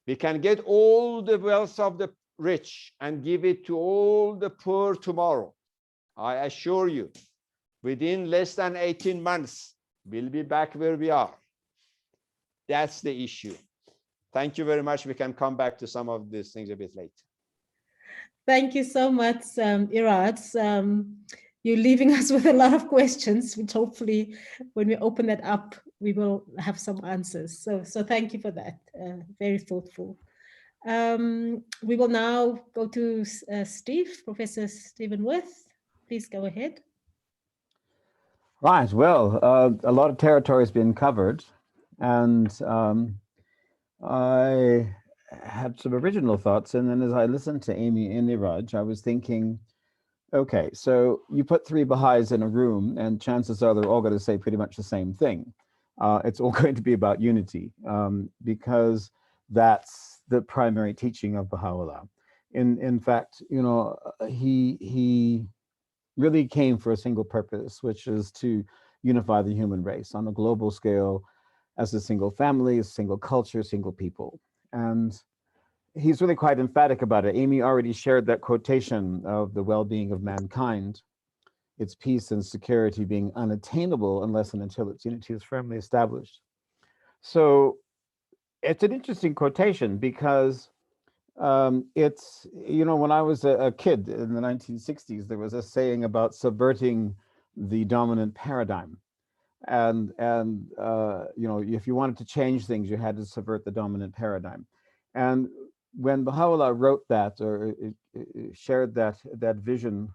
We can get all the wealth of the rich and give it to all the poor tomorrow. I assure you, within less than 18 months, we'll be back where we are. That's the issue. Thank you very much. We can come back to some of these things a bit later. Thank you so much, Irad. You're leaving us with a lot of questions, which hopefully when we open that up, we will have some answers. So thank you for that. Very thoughtful. We will now go to Steve, Professor Stephen Wirth. Please go ahead. Right. Well, a lot of territory has been covered, and I had some original thoughts. And then as I listened to Amy and Iraj, I was thinking, okay, so you put 3 Baha'is in a room, and chances are they're all going to say pretty much the same thing. It's all going to be about unity, because that's the primary teaching of Baha'u'llah. In fact, you know, he really came for a single purpose, which is to unify the human race on a global scale as a single family, a single culture, single people. And he's really quite emphatic about it. Amy already shared that quotation of the well-being of mankind, its peace and security being unattainable unless and until its unity is firmly established. So It's an interesting quotation because it's, you know, when I was a kid in the 1960s, there was a saying about subverting the dominant paradigm. And you know, if you wanted to change things, you had to subvert the dominant paradigm. And when Baha'u'llah wrote that, or shared that vision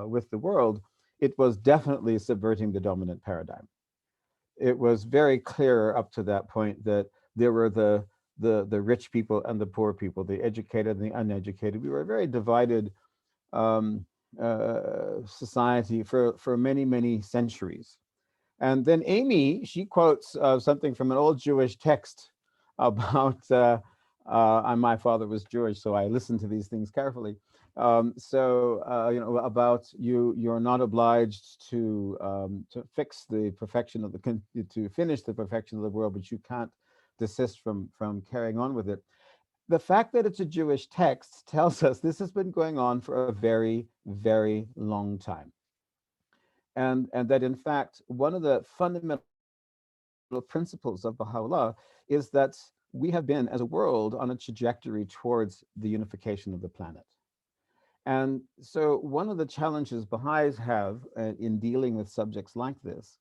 with the world, it was definitely subverting the dominant paradigm. It was very clear up to that point that there were the rich people and the poor people, the educated and the uneducated. We were a very divided um, society for many centuries. And then Amy, she quotes something from an old Jewish text about, and my father was Jewish, so I listened to these things carefully. You know, about you're not obliged to fix the perfection of to finish the perfection of the world, but you can't desist from carrying on with it. The fact that it's a Jewish text tells us this has been going on for a very long time. And that in fact, one of the fundamental principles of Baha'u'llah is that we have been, as a world, on a trajectory towards the unification of the planet. And so one of the challenges Baha'is have in dealing with subjects like this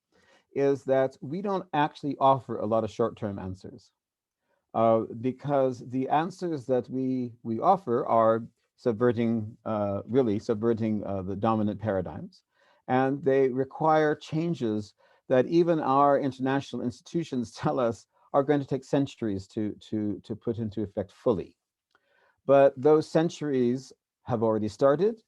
is that we don't actually offer a lot of short-term answers, because the answers that we offer are really subverting the dominant paradigms, and they require changes that even our international institutions tell us are going to take centuries to put into effect fully. But those centuries have already started,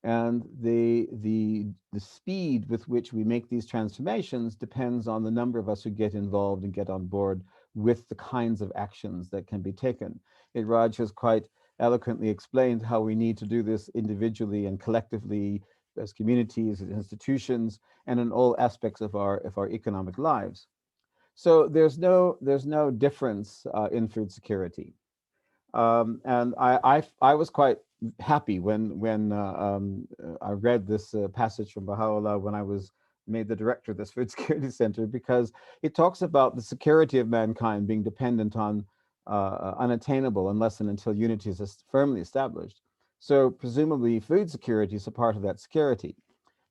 and the speed with which we make these transformations depends on the number of us who get involved and get on board with the kinds of actions that can be taken. Raj has quite eloquently explained how we need to do this individually and collectively as communities, as institutions, and in all aspects of our economic lives. So there's no difference in food security. And I was quite happy when I read this passage from Baha'u'llah when I was made the director of this Food Security Center, because it talks about the security of mankind being dependent on unattainable unless and until unity is firmly established. So presumably food security is a part of that security.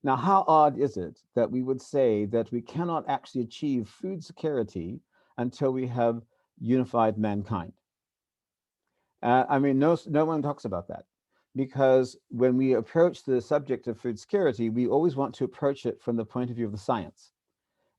Now, how odd is it that we would say that we cannot actually achieve food security until we have unified mankind? I mean, no one talks about that, because when we approach the subject of food security, we always want to approach it from the point of view of the science.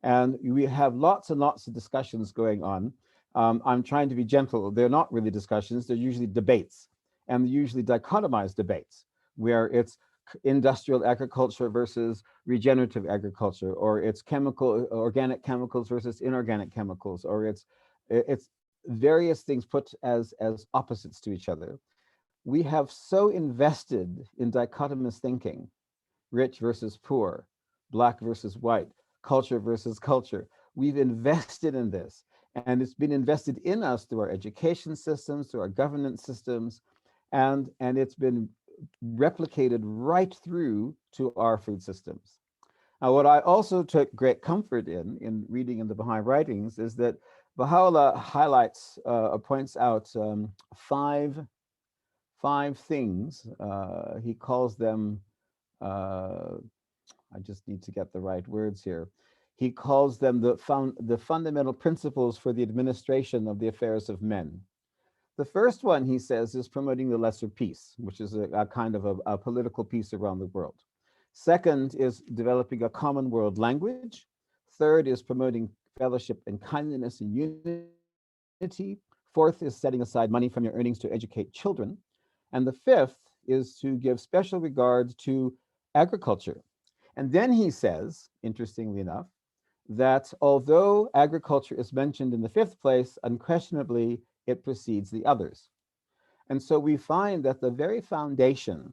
And we have lots and lots of discussions going on. I'm trying to be gentle. They're not really discussions, they're usually debates, and usually dichotomized debates, where it's industrial agriculture versus regenerative agriculture, or it's organic chemicals versus inorganic chemicals, or it's various things put as opposites to each other. We have so invested in dichotomous thinking, rich versus poor, black versus white, culture versus culture. We've invested in this, and it's been invested in us through our education systems, through our governance systems, and it's been replicated right through to our food systems. Now, what I also took great comfort in reading in the Baha'i writings is that Baha'u'llah highlights, points out five things. He calls them, I just need to get the right words here. He calls them the fundamental principles for the administration of the affairs of men. The first one, he says, is promoting the lesser peace, which is a kind of a political peace around the world. Second is developing a common world language. Third is promoting fellowship and kindness and unity. Fourth is setting aside money from your earnings to educate children. And the fifth is to give special regard to agriculture. And then he says, interestingly enough, that although agriculture is mentioned in the fifth place, unquestionably it precedes the others. And so we find that the very foundation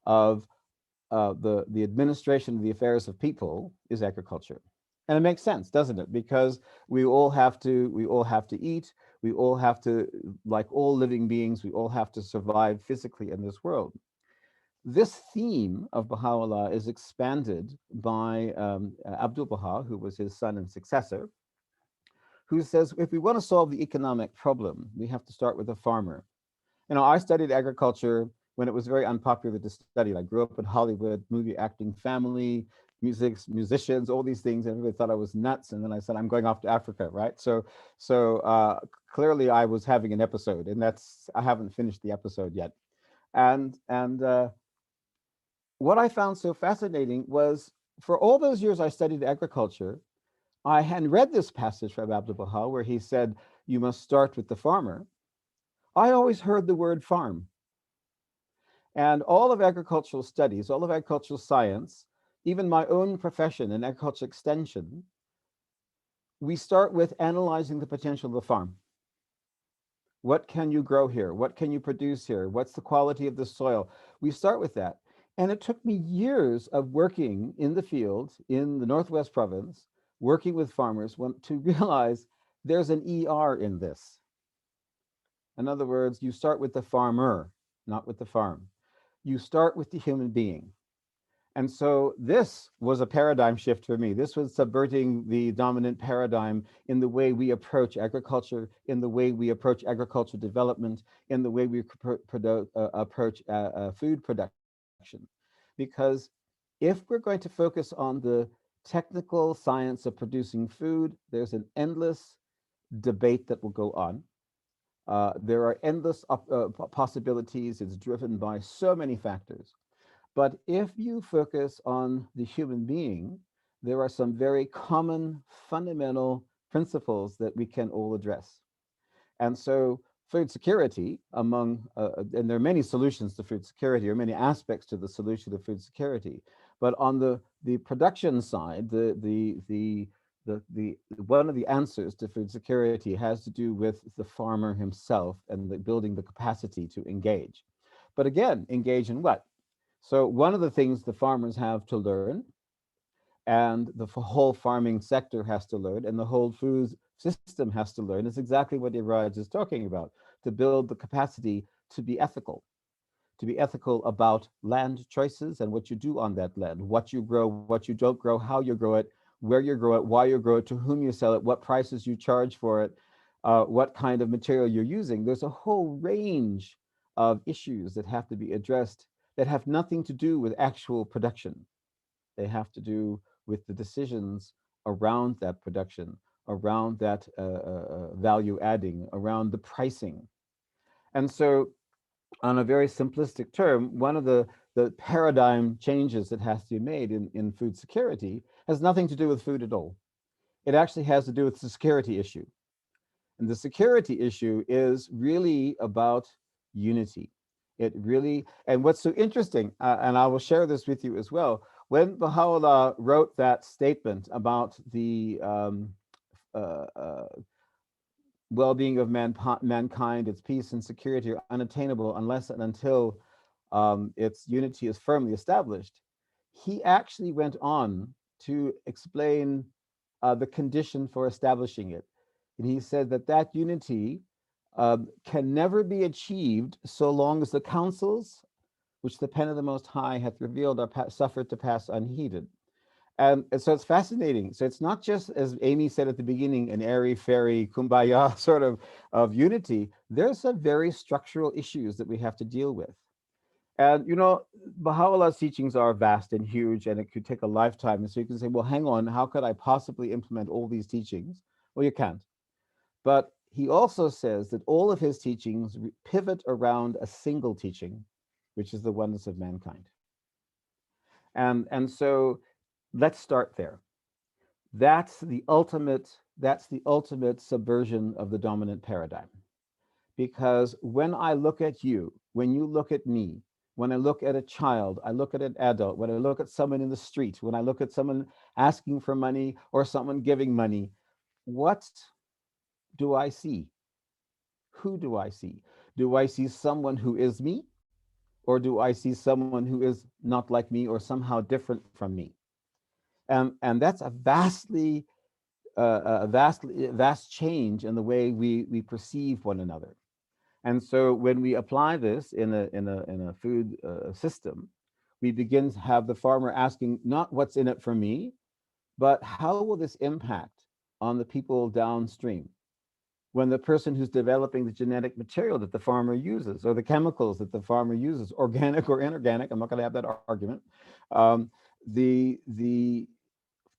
of the administration of the affairs of people is agriculture. And it makes sense, doesn't it? Because we all have to eat, we all have to, like all living beings, we all have to survive physically in this world. This theme of Baha'u'llah is expanded by Abdul Baha, who was his son and successor, who says, if we want to solve the economic problem, we have to start with the farmer. You know, I studied agriculture when it was very unpopular to study. I grew up in Hollywood, movie acting family, musicians, all these things. Everybody thought I was nuts. And then I said, I'm going off to Africa, right? So clearly I was having an episode, and I haven't finished the episode yet. And what I found so fascinating was, for all those years I studied agriculture, I had read this passage from Abdu'l-Baha where he said, you must start with the farmer. I always heard the word farm. And all of agricultural studies, all of agricultural science, even my own profession in agricultural extension, we start with analyzing the potential of the farm. What can you grow here? What can you produce here? What's the quality of the soil? We start with that. And it took me years of working in the field in the Northwest Province, working with farmers to realize there's an ER in this. In other words, you start with the farmer, not with the farm. You start with the human being. And so this was a paradigm shift for me. This was subverting the dominant paradigm in the way we approach agriculture, in the way we approach agricultural development, in the way we approach food production. Because if we're going to focus on the technical science of producing food, there's an endless debate that will go on. There are endless possibilities. It's driven by so many factors. But if you focus on the human being, there are some very common fundamental principles that we can all address. And so food security and there are many solutions to food security, or many aspects to the solution to food security. But on the production side, one of the answers to food security has to do with the farmer himself and building the capacity to engage. But again, engage in what? So one of the things the farmers have to learn, and the whole farming sector has to learn, and the whole food system has to learn, is exactly what Iraj is talking about, to build the capacity to be ethical about land choices and what you do on that land, what you grow, what you don't grow, how you grow it, where you grow it, why you grow it, to whom you sell it, what prices you charge for it, what kind of material you're using. There's a whole range of issues that have to be addressed that have nothing to do with actual production. They have to do with the decisions around that production, around that value adding, around the pricing. And so on a very simplistic term, one of the paradigm changes that has to be made in food security has nothing to do with food at all. It actually has to do with the security issue. And the security issue is really about unity. It really, and what's so interesting, and I will share this with you as well, when Baha'u'llah wrote that statement about the well-being of mankind, its peace and security are unattainable unless and until its unity is firmly established, he actually went on to explain the condition for establishing it. And he said that unity can never be achieved so long as the counsels which the pen of the Most High hath revealed are suffered to pass unheeded. And so it's fascinating. So it's not just, as Amy said at the beginning, an airy-fairy kumbaya sort of unity. There's some very structural issues that we have to deal with. And, you know, Baha'u'llah's teachings are vast and huge, and it could take a lifetime. And so you can say, well, hang on, how could I possibly implement all these teachings? Well, you can't. But he also says that all of his teachings pivot around a single teaching, which is the oneness of mankind. And so let's start there. That's the ultimate subversion of the dominant paradigm. Because when I look at you, when you look at me, when I look at a child, I look at an adult, when I look at someone in the street, when I look at someone asking for money or someone giving money, what do I see? Who do I see? Do I see someone who is me? Or do I see someone who is not like me or somehow different from me? And that's a vast change in the way we perceive one another. And so when we apply this in a food system, we begin to have the farmer asking not what's in it for me, but how will this impact on the people downstream. When the person who's developing the genetic material that the farmer uses, or the chemicals that the farmer uses, organic or inorganic, I'm not going to have that argument.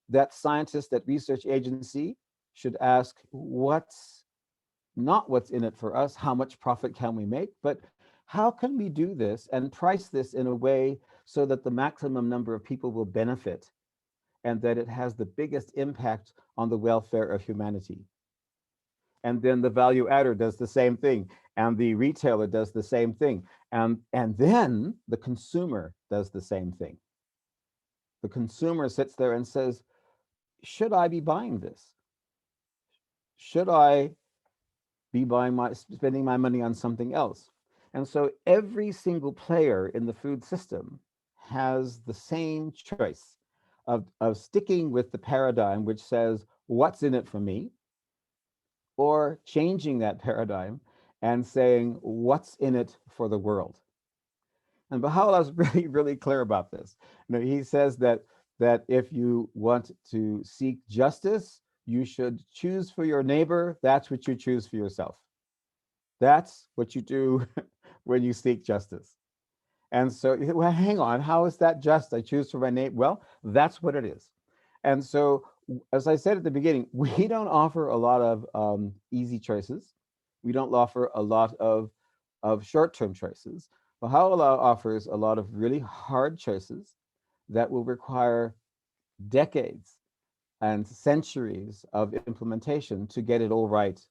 That scientist, that research agency should ask, what's not what's in it for us, how much profit can we make, but how can we do this and price this in a way so that the maximum number of people will benefit and that it has the biggest impact on the welfare of humanity. And then the value adder does the same thing, and the retailer does the same thing, and then the consumer does the same thing. The consumer sits there and says, should I be buying this? Should I be spending my money on something else? And so every single player in the food system has the same choice of sticking with the paradigm which says, what's in it for me? Or changing that paradigm and saying, what's in it for the world? And Baha'u'llah is really, really clear about this. He says that if you want to seek justice, you should choose for your neighbor. That's what you choose for yourself. That's what you do when you seek justice. And so, well, hang on, how is that just? I choose for my neighbor. Well, that's what it is. And so, as I said at the beginning, we don't offer a lot of easy choices. We don't offer a lot of short-term choices. Baha'u'llah offers a lot of really hard choices that will require decades and centuries of implementation to get it all right.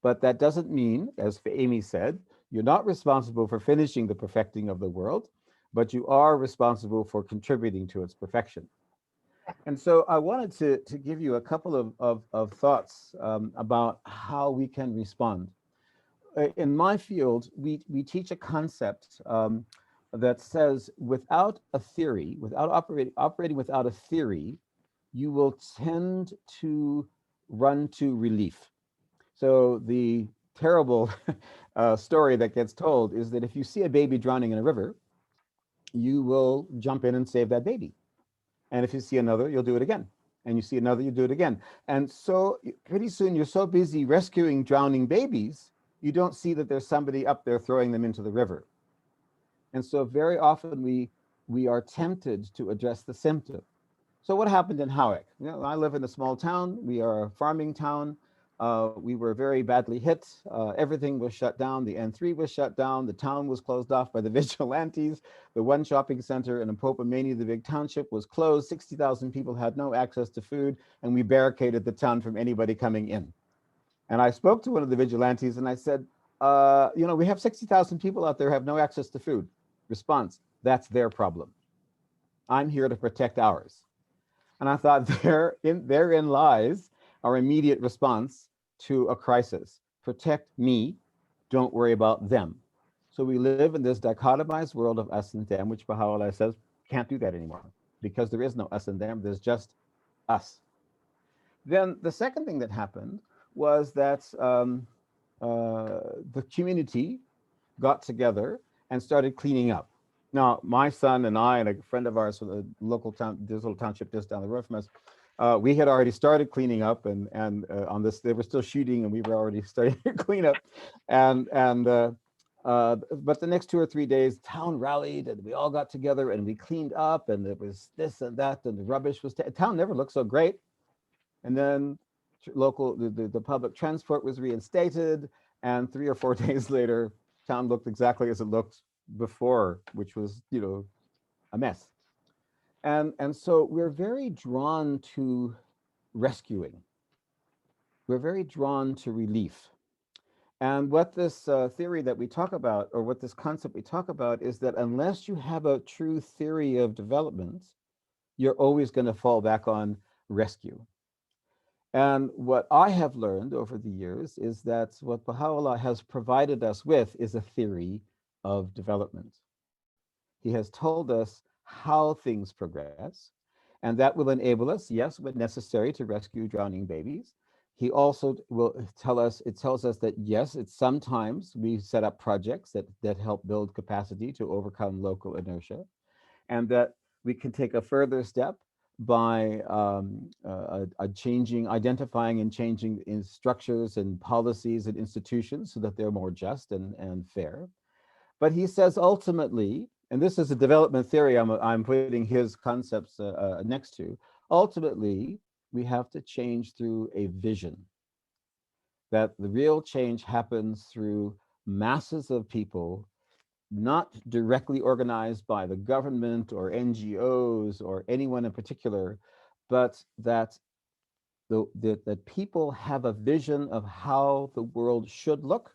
But that doesn't mean, as Amy said, you're not responsible for finishing the perfecting of the world, but you are responsible for contributing to its perfection. And so I wanted to give you a couple of thoughts about how we can respond. In my field, we teach a concept that says without a theory, without operating without a theory, you will tend to run to relief. So the terrible story that gets told is that if you see a baby drowning in a river, you will jump in and save that baby. And if you see another, you'll do it again. And you see another, you do it again. And so pretty soon you're so busy rescuing drowning babies, you don't see that there's somebody up there throwing them into the river. And so very often we are tempted to address the symptom. So what happened in Howick? I live in a small town. We are a farming town. We were very badly hit. Everything was shut down. The N3 was shut down. The town was closed off by the vigilantes. The one shopping center in Apopomani, the big township, was closed. 60,000 people had no access to food, and we barricaded the town from anybody coming in. And I spoke to one of the vigilantes and I said, we have 60,000 people out there who have no access to food. Response, that's their problem. I'm here to protect ours. And I thought therein lies our immediate response to a crisis. Protect me, don't worry about them. So we live in this dichotomized world of us and them, which Baha'u'llah says can't do that anymore because there is no us and them, there's just us. Then the second thing that happened was that the community got together and started cleaning up. Now, my son and I and a friend of ours from the local town, this little township just down the road from us, we had already started cleaning up, and on this, they were still shooting, and we were already starting to clean up. But the next 2 or 3 days, town rallied, and we all got together, and we cleaned up, and there was this and that, and the rubbish was. Town never looked so great. And then the public transport was reinstated, and 3 or 4 days later, town looked exactly as it looked before, which was, a mess. And so we're very drawn to rescuing. We're very drawn to relief. And what this theory that we talk about, or what this concept we talk about, is that unless you have a true theory of development, you're always going to fall back on rescue. And what I have learned over the years is that what Baha'u'llah has provided us with is a theory of development. He has told us how things progress, and that will enable us, yes, when necessary, to rescue drowning babies. He also will tell us, it tells us that, yes, it's sometimes we set up projects that help build capacity to overcome local inertia, and that we can take a further step by identifying and changing in structures and policies and institutions so that they're more just and fair. But he says ultimately, and this is a development theory I'm putting his concepts next to, ultimately, we have to change through a vision, that the real change happens through masses of people, not directly organized by the government or NGOs or anyone in particular, but that that people have a vision of how the world should look,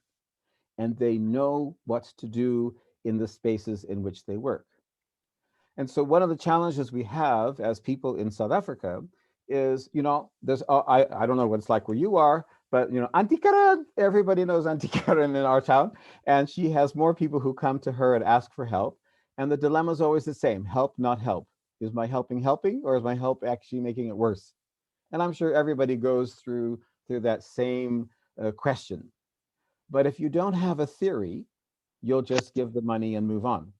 and they know what to do in the spaces in which they work. And so one of the challenges we have as people in South Africa is, there's, I don't know what it's like where you are, but, Auntie Karen, everybody knows Auntie Karen in our town, and she has more people who come to her and ask for help. And the dilemma is always the same: help, not help. Is my helping, or is my help actually making it worse? And I'm sure everybody goes through that same question. But if you don't have a theory, you'll just give the money and move on.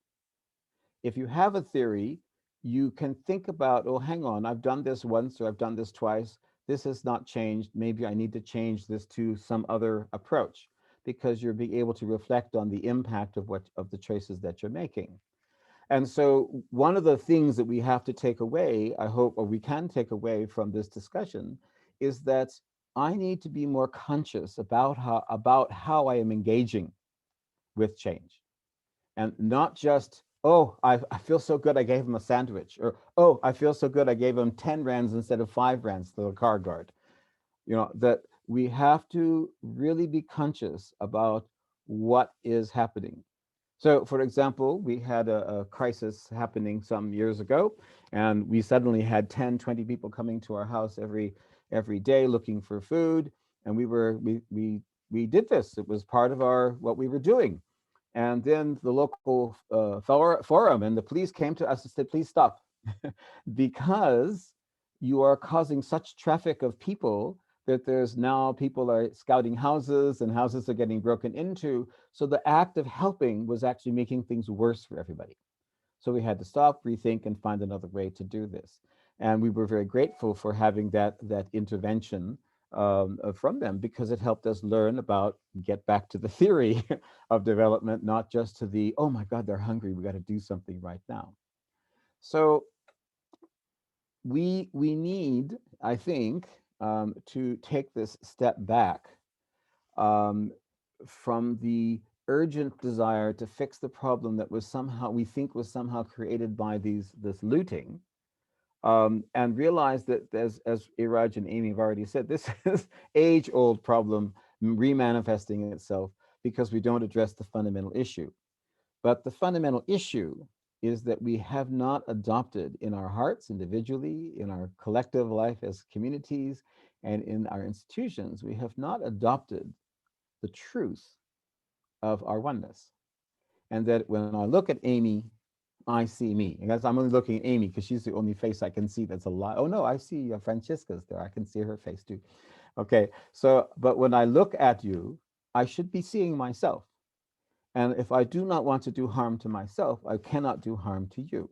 If you have a theory, you can think about, oh, hang on, I've done this once or I've done this twice. This has not changed. Maybe I need to change this to some other approach, because you're being able to reflect on the impact of the choices that you're making. And so one of the things that we have to take away, I hope, or we can take away from this discussion, is that I need to be more conscious about how I am engaging with change, and not just, oh, I feel so good I gave him a sandwich, or, oh, I feel so good I gave him 10 rands instead of 5 rands to the car guard. That we have to really be conscious about what is happening. So, for example, we had a crisis happening some years ago, and we suddenly had 10, 20 people coming to our house every day looking for food. And we did this. It was part of what we were doing. And then the local forum and the police came to us and said, please stop, because you are causing such traffic of people that there's now people are scouting houses and houses are getting broken into. So the act of helping was actually making things worse for everybody. So we had to stop, rethink, and find another way to do this. And we were very grateful for having that intervention from them, because it helped us learn about, get back to the theory of development, not just to the, oh my God, they're hungry, we got to do something right now. So we need, I think, to take this step back from the urgent desire to fix the problem that was somehow created by this looting, and realize that, as Iraj and Amy have already said, this is age-old problem remanifesting itself because we don't address the fundamental issue. But the fundamental issue is that we have not adopted in our hearts individually, in our collective life as communities, and in our institutions, we have not adopted the truth of our oneness. And that when I look at Amy, I see me. And I'm only looking at Amy because she's the only face I can see that's alive. Oh no, I see Francesca's there. I can see her face too. Okay, so, but when I look at you, I should be seeing myself. And if I do not want to do harm to myself, I cannot do harm to you.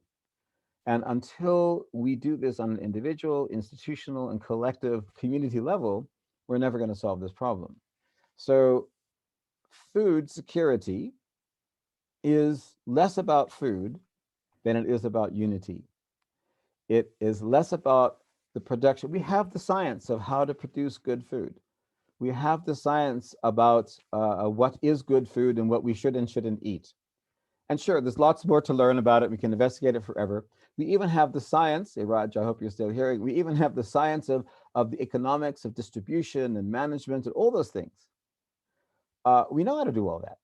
And until we do this on an individual, institutional, and collective community level, we're never going to solve this problem. So food security is less about food than it is about unity. It is less about the production. We have the science of how to produce good food. We have the science about what is good food and what we should and shouldn't eat. And sure, there's lots more to learn about it. We can investigate it forever. We even have the science, Raj, I hope you're still hearing, we even have the science of the economics of distribution and management and all those things. We know how to do all that.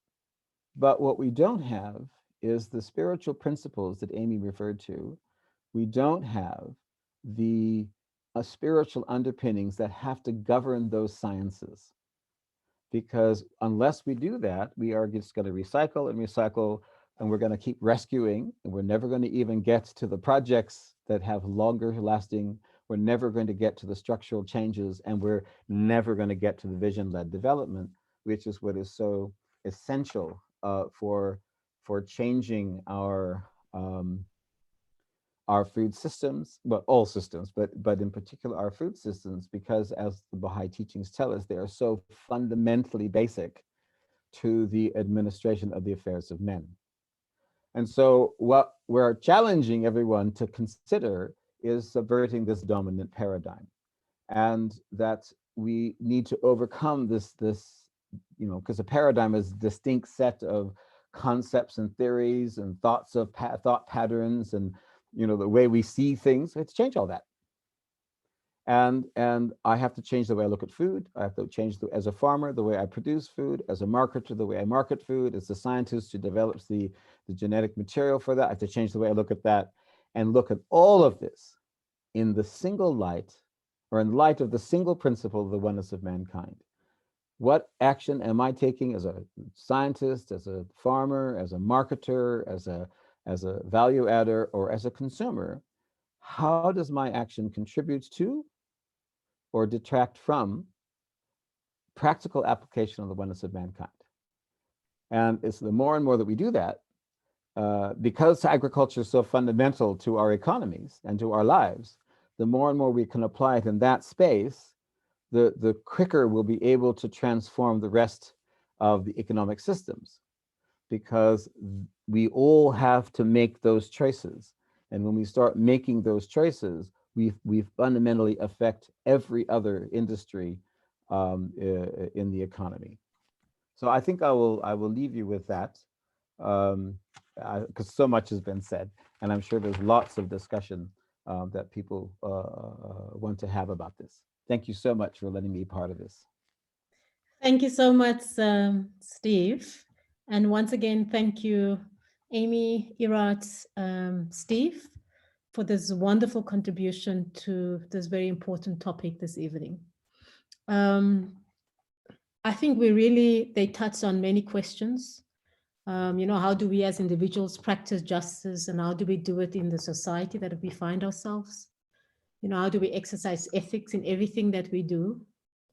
But what we don't have is the spiritual principles that Amy referred to. We don't have the spiritual underpinnings that have to govern those sciences. Because unless we do that, we are just going to recycle and recycle, and we're going to keep rescuing, and we're never going to even get to the projects that have longer lasting. We're never going to get to the structural changes, and we're never going to get to the vision-led development, which is what is so essential for changing our our food systems, well, all systems, but in particular our food systems, because as the Baha'i teachings tell us, they are so fundamentally basic to the administration of the affairs of men. And so what we're challenging everyone to consider is subverting this dominant paradigm, and that we need to overcome this, because a paradigm is a distinct set of concepts and theories and thoughts of thought patterns and the way we see things. We have to change all that. And I have to change the way I look at food. I have to change, as a farmer, the way I produce food, as a marketer, the way I market food, as a scientist who develops the genetic material for that. I have to change the way I look at that and look at all of this in the single light, or in light of the single principle of the oneness of mankind. What action am I taking as a scientist, as a farmer, as a marketer, as a value adder, or as a consumer? How does my action contribute to or detract from practical application of the oneness of mankind? And it's the more and more that we do that, because agriculture is so fundamental to our economies and to our lives, the more and more we can apply it in that space, the quicker we'll be able to transform the rest of the economic systems, because we all have to make those choices. And when we start making those choices, we fundamentally affect every other industry in the economy. So I think I will leave you with that, because so much has been said, and I'm sure there's lots of discussion that people want to have about this. Thank you so much for letting me be part of this. Thank you so much, Steve. And once again, thank you, Amy, Irat, Steve, for this wonderful contribution to this very important topic this evening. I think they touched on many questions. How do we as individuals practice justice, and how do we do it in the society that we find ourselves? How do we exercise ethics in everything that we do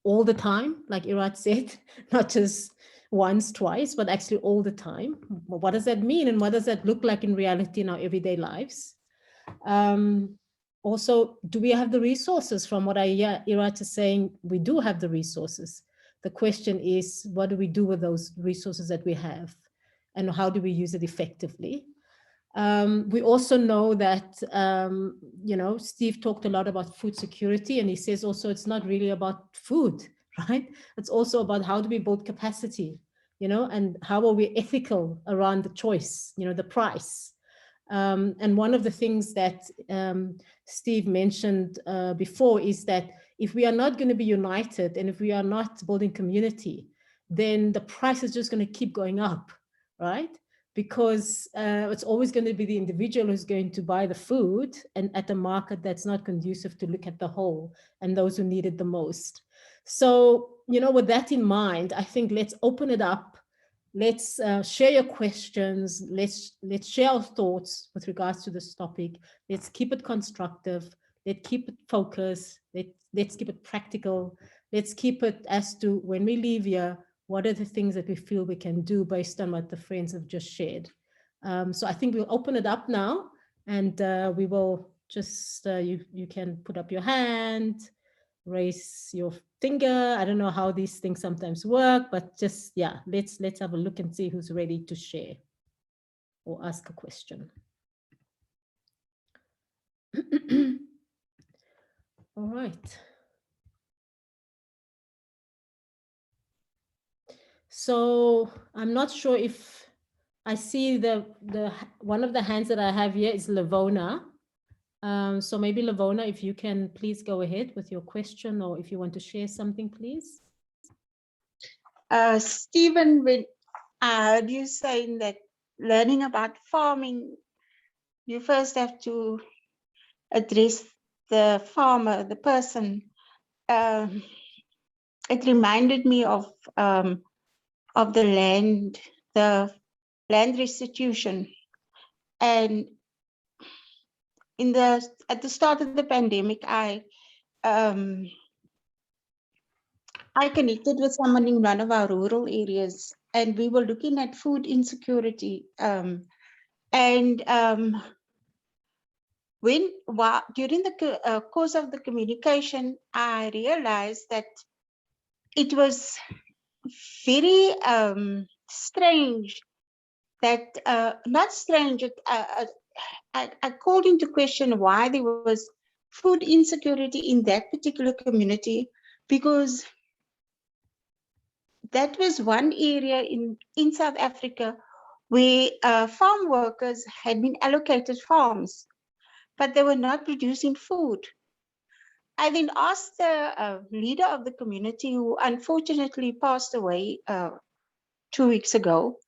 all the time, like Irat said, not just once, twice, but actually all the time? What does that mean, and what does that look like in reality in our everyday lives? Also, do we have the resources? From what I hear Irat is saying, we do have the resources. The question is, what do we do with those resources that we have, and how do we use it effectively? We also know that, Steve talked a lot about food security, and he says also it's not really about food, right? It's also about how do we build capacity, and how are we ethical around the choice, the price. And one of the things that Steve mentioned before is that if we are not going to be united, and if we are not building community, then the price is just going to keep going up, right? Because it's always going to be the individual who's going to buy the food, and at a market that's not conducive to look at the whole and those who need it the most. So, with that in mind, I think let's open it up. Let's share your questions. Let's share our thoughts with regards to this topic. Let's keep it constructive. Let's keep it focused. Let's keep it practical. Let's keep it as to when we leave here, what are the things that we feel we can do based on what the friends have just shared? So I think we'll open it up now, and we will just, you can put up your hand, raise your finger. I don't know how these things sometimes work, but just, yeah, let's have a look and see who's ready to share or ask a question. All right. So I'm not sure if I see the one of the hands that I have here is Lavona. So maybe Lavona, if you can please go ahead with your question, or if you want to share something, please. Stephen, when I heard you saying that learning about farming, you first have to address the farmer, the person. It reminded me of the land restitution, and at the start of the pandemic, I connected with someone in one of our rural areas, and we were looking at food insecurity. during the course of the communication, I realized that it was very strange that, not strange, I called into question why there was food insecurity in that particular community, because that was one area in South Africa where farm workers had been allocated farms, but they were not producing food. I then asked the leader of the community, who unfortunately passed away 2 weeks ago,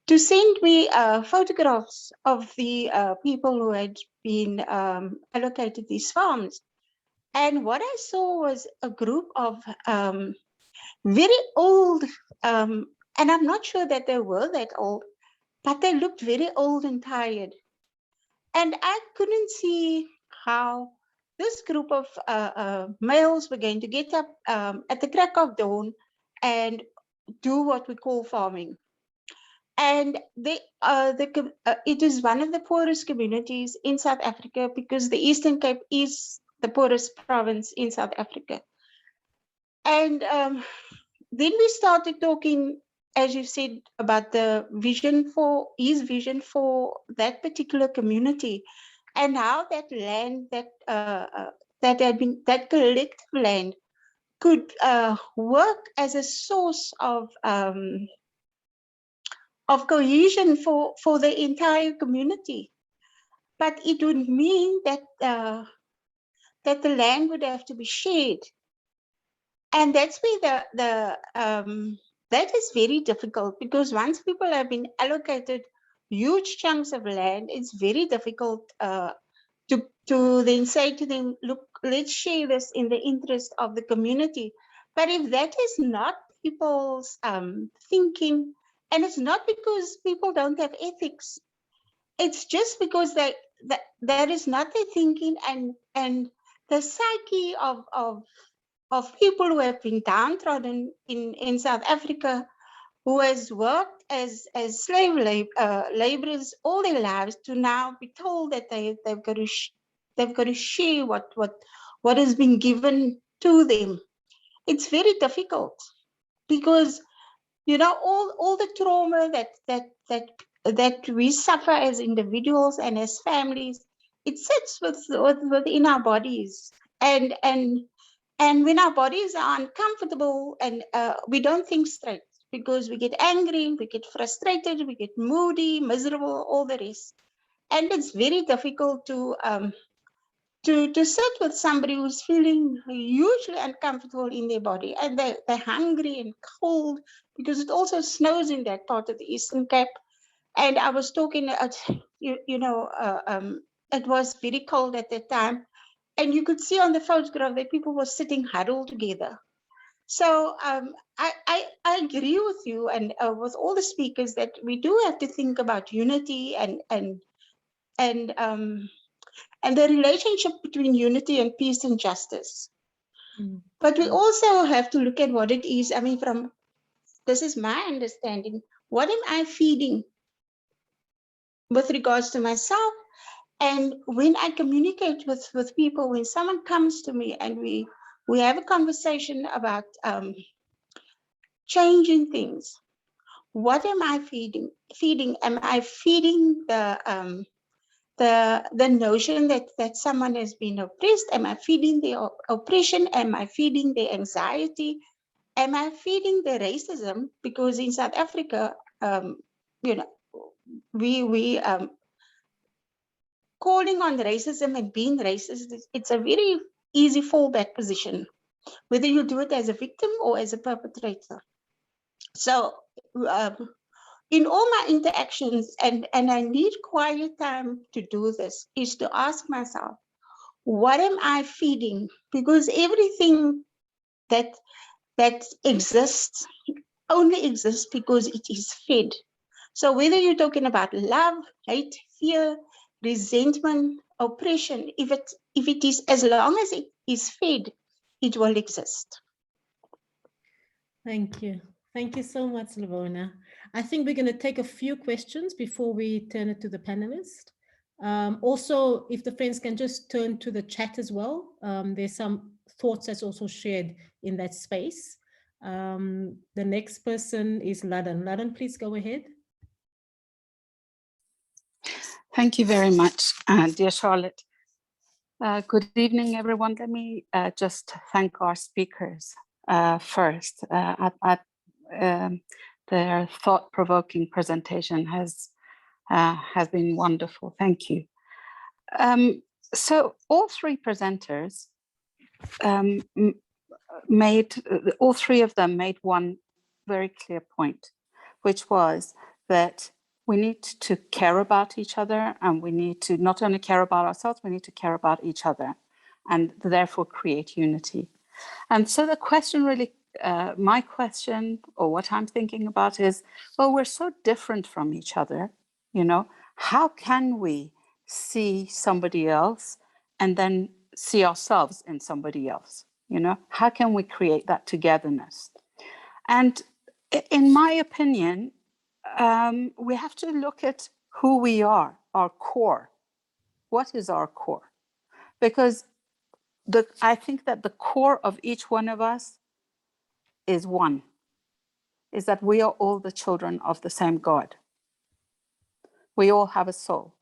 to send me photographs of the people who had been allocated these farms. And what I saw was a group of very old, and I'm not sure that they were that old, but they looked very old and tired. And I couldn't see how this group of males were going to get up at the crack of dawn and do what we call farming. And it is one of the poorest communities in South Africa, because the Eastern Cape is the poorest province in South Africa. And then we started talking, as you said, about his vision for that particular community, and how that land, that collective land, could work as a source of cohesion for the entire community. But it would mean that that the land would have to be shared, and that's where that is very difficult, because once people have been allocated huge chunks of land, it's very difficult to then say to them, look, let's share this in the interest of the community. But if that is not people's thinking, and it's not because people don't have ethics, it's just because that is not their thinking, and the psyche of people who have been downtrodden in South Africa, who has worked as slave laborers all their lives, to now be told that they've got to share what has been given to them. It's very difficult, because all the trauma that we suffer as individuals and as families, it sits within our bodies, and when our bodies are uncomfortable, and we don't think straight, because we get angry, we get frustrated, we get moody, miserable, all the rest. And it's very difficult to sit with somebody who's feeling hugely uncomfortable in their body, and they're hungry and cold, because it also snows in that part of the Eastern Cape. And I was talking, it was very cold at that time, and you could see on the photograph that people were sitting huddled together. So I agree with you, and with all the speakers, that we do have to think about unity and the relationship between unity and peace and justice. But we also have to look at what it is. I mean, this is my understanding. What am I feeding with regards to myself? And when I communicate with people, when someone comes to me and we have a conversation about changing things, what am I feeding? Am I feeding the notion that someone has been oppressed? Am I feeding the oppression? Am I feeding the anxiety? Am I feeding the racism? Because in South Africa, we calling on racism and being racist, it's a very easy fallback position, whether you do it as a victim or as a perpetrator. So in all my interactions, and I need quiet time to do this, is to ask myself, what am I feeding? Because everything that exists only exists because it is fed. So whether you're talking about love, hate, fear, resentment, oppression, if it is, as long as it is fed, it will exist. Thank you. Thank you so much, Lavona. I think we're going to take a few questions before we turn it to the panelists. Also, if the friends can just turn to the chat as well, there's some thoughts that's also shared in that space. The next person is Ladan. Ladan, please go ahead. Thank you very much, dear Charlotte. Good evening, everyone. Let me just thank our speakers first. Their thought-provoking presentation has been wonderful. Thank you. So all three presenters all three of them made one very clear point, which was that we need to care about each other, and we need to not only care about ourselves, we need to care about each other, and therefore create unity. And so the question really, my question, or what I'm thinking about is, well, we're so different from each other, you know, how can we see somebody else and then see ourselves in somebody else? You know, how can we create that togetherness? And in my opinion, we have to look at who we are, our core. What is our core? Because I think that the core of each one of us is one, is that we are all the children of the same God. We all have a soul.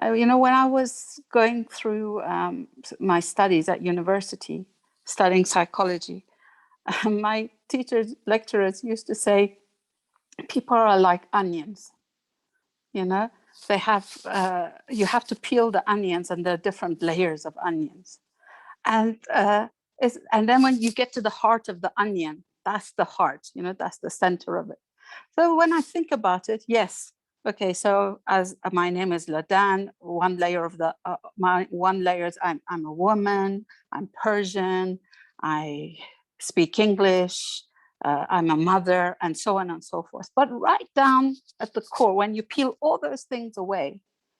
You know, when I was going through my studies at university, studying psychology, my teachers, lecturers used to say, people are like onions, you know, they have, you have to peel the onions, and there are different layers of onions. And then when you get to the heart of the onion, that's the heart, you know, that's the center of it. So when I think about it, yes. Okay, so as my name is Ladan, one layer of the, one layer is I'm a woman, I'm Persian, I speak English, I'm a mother, and so on and so forth. But right down at the core, when you peel all those things away,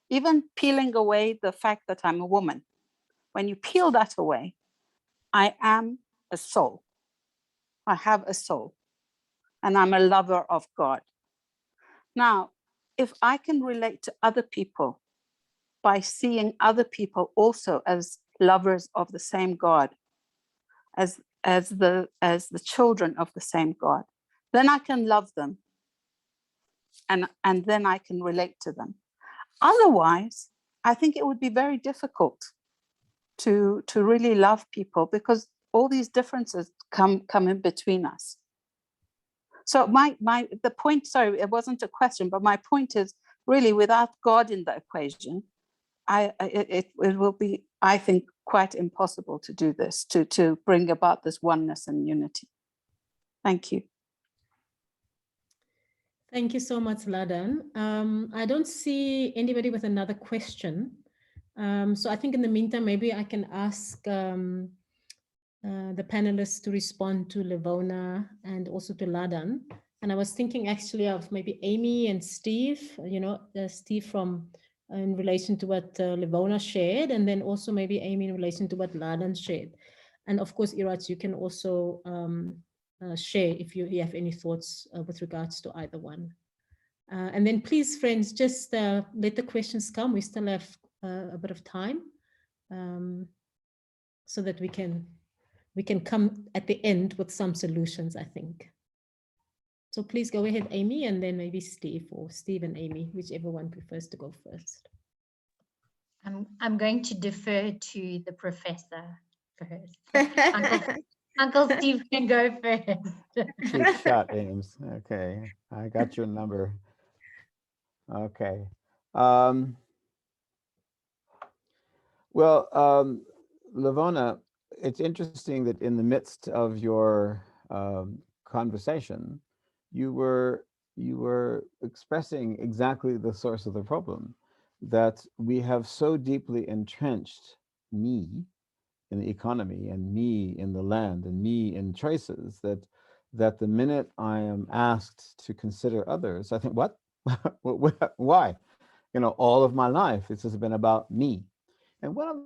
even peeling away the fact that I'm a woman, when you peel that away, I am a soul. I have a soul, and I'm a lover of God. Now, if I can relate to other people by seeing other people also as lovers of the same God, as the children of the same God, then I can love them, and then I can relate to them. Otherwise, I think it would be very difficult to really love people, because all these differences come in between us. So the point, sorry, it wasn't a question, but my point is really, without God in the equation, it will be, I think, quite impossible to do this, to bring about this oneness and unity. Thank you. Thank you so much, Ladan. I don't see anybody with another question. So I think in the meantime, maybe I can ask the panelists to respond to Levona and also to Ladan. And I was thinking actually of maybe Amy and Steve, you know, Steve from in relation to what Levona shared, and then also maybe Amy in relation to what Ladan shared. And of course, Iraj, you can also share if you have any thoughts with regards to either one. And then please, friends, just let the questions come. We still have a bit of time so that we can come at the end with some solutions, I think. So please go ahead, Amy, and then maybe Steve, or Steve and Amy, whichever one prefers to go first. I'm going to defer to the professor first. Uncle Steve can go first. Cheap shot, Ames. Okay, I got your number. Okay. Well, Levona, it's interesting that in the midst of your conversation, you were expressing exactly the source of the problem, that we have so deeply entrenched me in the economy, and me in the land, and me in choices, that the minute I am asked to consider others, I think, what? Why? You know, all of my life, this has been about me. And one of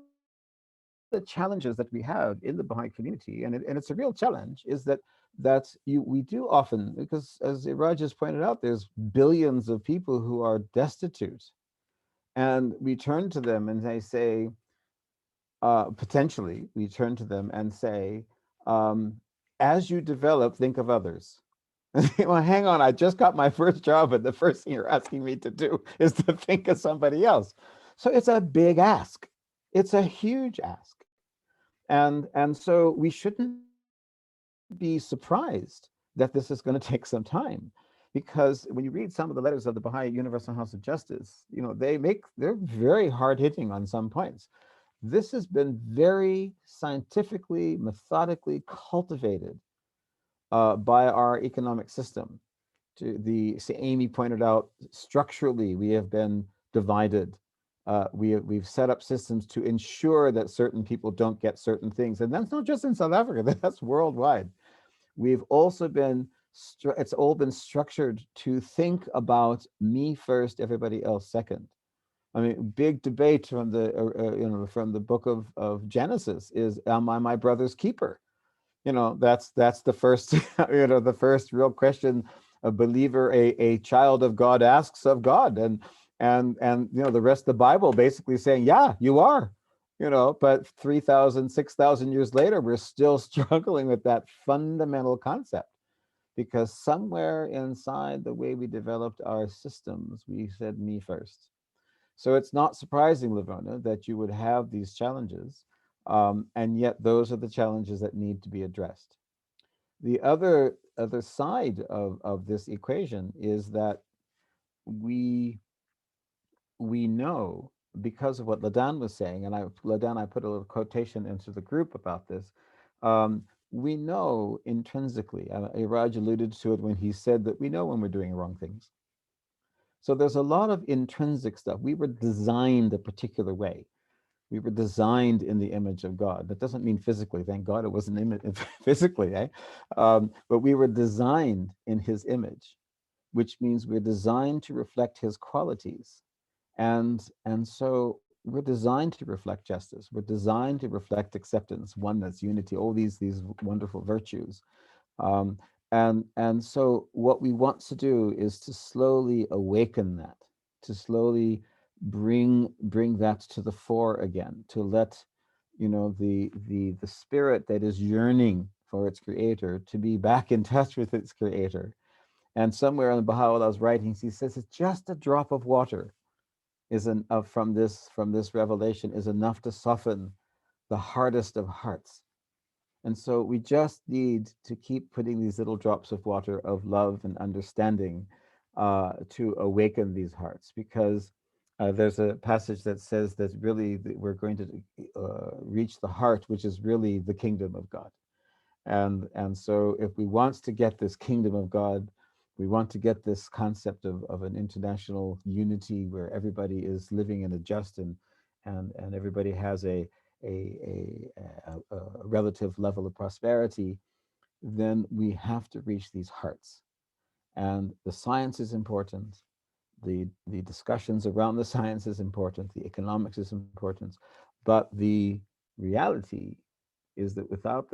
the challenges that we have in the Baha'i community, and it's a real challenge, is that we do often, because as Iraj has pointed out, there's billions of people who are destitute. And we turn to them and they say, potentially, we turn to them and say, as you develop, think of others. Well, hang on, I just got my first job, and the first thing you're asking me to do is to think of somebody else. So it's a big ask. It's a huge ask. And so we shouldn't be surprised that this is going to take some time, because when you read some of the letters of the Baha'i Universal House of Justice, you know, they're very hard hitting on some points. This has been very scientifically, methodically cultivated by our economic system. Amy pointed out, structurally, we have been divided. We've set up systems to ensure that certain people don't get certain things. And that's not just in South Africa, that's worldwide. We've also been, it's all been structured to think about me first, everybody else second. I mean, big debate from the from the book of Genesis is, am I my brother's keeper? You know, that's the first the first real question a believer, a child of God asks of God, and you know, the rest of the Bible basically saying, yeah, you are, you know. But 3,000, 6,000 years later, we're still struggling with that fundamental concept, because somewhere inside the way we developed our systems, we said me first. So it's not surprising, Lavona, that you would have these challenges, and yet those are the challenges that need to be addressed. The other side of this equation is that we know, because of what Ladan was saying, and Ladan, I put a little quotation into the group about this. We know intrinsically, Iraj alluded to it when he said that we know when we're doing wrong things. So there's a lot of intrinsic stuff. We were designed a particular way. We were designed in the image of God. That doesn't mean physically. Thank God it wasn't physically, eh? But we were designed in his image, which means we're designed to reflect his qualities. And so we're designed to reflect justice. We're designed to reflect acceptance, oneness, unity, all these wonderful virtues. And so what we want to do is to slowly awaken that, to slowly bring that to the fore again, to let, you know, the spirit that is yearning for its creator to be back in touch with its creator. And somewhere in Baha'u'llah's writings, he says it's just a drop of water from this revelation is enough to soften the hardest of hearts. And so we just need to keep putting these little drops of water of love and understanding to awaken these hearts, because there's a passage that says that really we're going to reach the heart, which is really the kingdom of God. And so if we want to get this kingdom of God, we want to get this concept of an international unity where everybody is living in a just and everybody has a relative level of prosperity, then we have to reach these hearts. And the science is important. The discussions around the science is important. The economics is important. But the reality is that without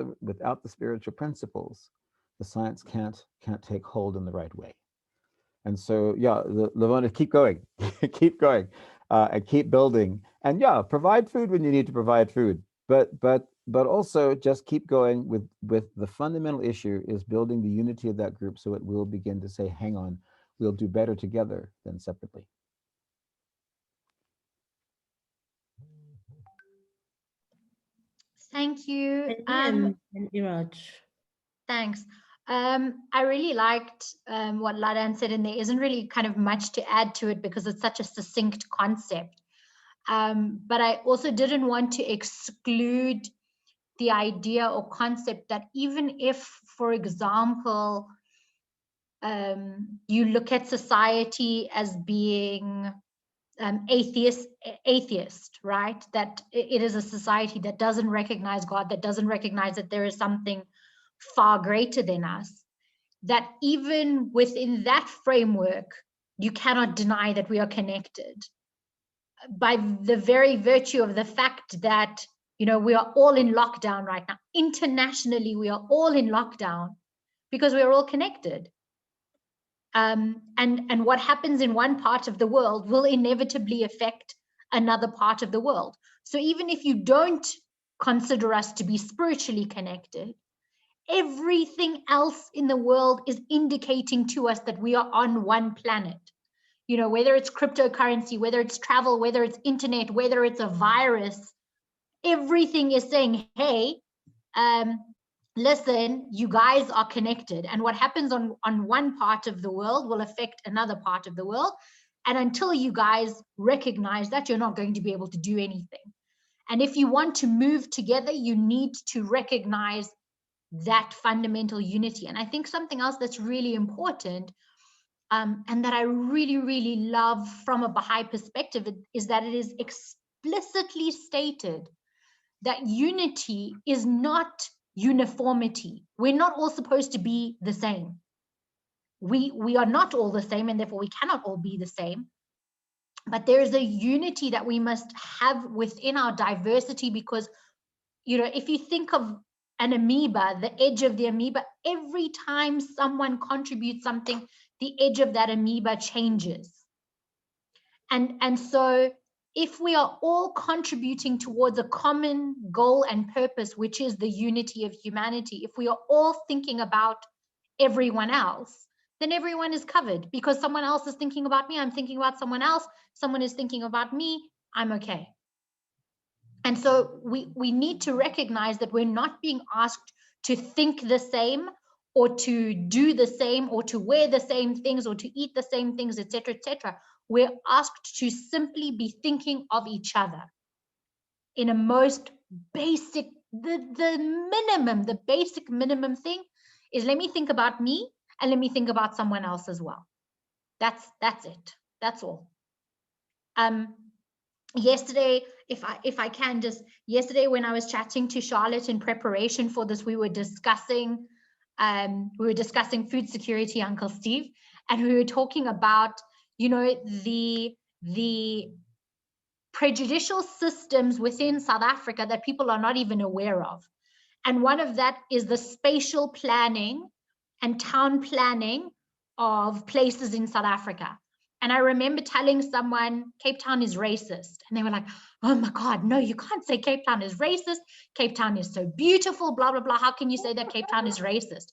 the spiritual principles, the science can't take hold in the right way. And so, yeah, Lavona, keep going, keep going, and keep building. And yeah, provide food when you need to provide food, but also just keep going with the fundamental issue is building the unity of that group, so it will begin to say, hang on, we'll do better together than separately. Thank you. And Iraj. Thanks. I really liked what Ladan said, and there isn't really kind of much to add to it because it's such a succinct concept. But I also didn't want to exclude the idea or concept that even if, for example, you look at society as being atheist, right? That it is a society that doesn't recognize God, that doesn't recognize that there is something far greater than us, that even within that framework, you cannot deny that we are connected by the very virtue of the fact that, you know, we are all in lockdown right now. Internationally, we are all in lockdown because we are all connected. And what happens in one part of the world will inevitably affect another part of the world. So even if you don't consider us to be spiritually connected, everything else in the world is indicating to us that we are on one planet. You know, whether it's cryptocurrency, whether it's travel, whether it's internet, whether it's a virus, everything is saying, hey, listen, you guys are connected. And what happens on one part of the world will affect another part of the world. And until you guys recognize that, you're not going to be able to do anything. And if you want to move together, you need to recognize that fundamental unity. And I think something else that's really important, and that I really, really love from a Baha'i perspective, is that it is explicitly stated that unity is not uniformity. We're not all supposed to be the same. We are not all the same, and therefore we cannot all be the same. But there is a unity that we must have within our diversity, because, you know, if you think of an amoeba, the edge of the amoeba, every time someone contributes something, the edge of that amoeba changes. And so if we are all contributing towards a common goal and purpose, which is the unity of humanity, if we are all thinking about everyone else, then everyone is covered, because someone else is thinking about me, I'm thinking about someone else, someone is thinking about me, I'm okay. And so we need to recognize that we're not being asked to think the same, or to do the same, or to wear the same things, or to eat the same things, etc., etc. We're asked to simply be thinking of each other in a most basic, the basic minimum thing is, let me think about me and let me think about someone else as well. That's it. That's all. Yesterday, if I can just, yesterday when I was chatting to Charlotte in preparation for this, we were discussing food security, Uncle Steve, and we were talking about, you know, the prejudicial systems within South Africa that people are not even aware of. And one of that is the spatial planning and town planning of places in South Africa. And I remember telling someone, Cape Town is racist. And they were like, oh my God, no, you can't say Cape Town is racist. Cape Town is so beautiful, blah, blah, blah. How can you say that Cape Town is racist?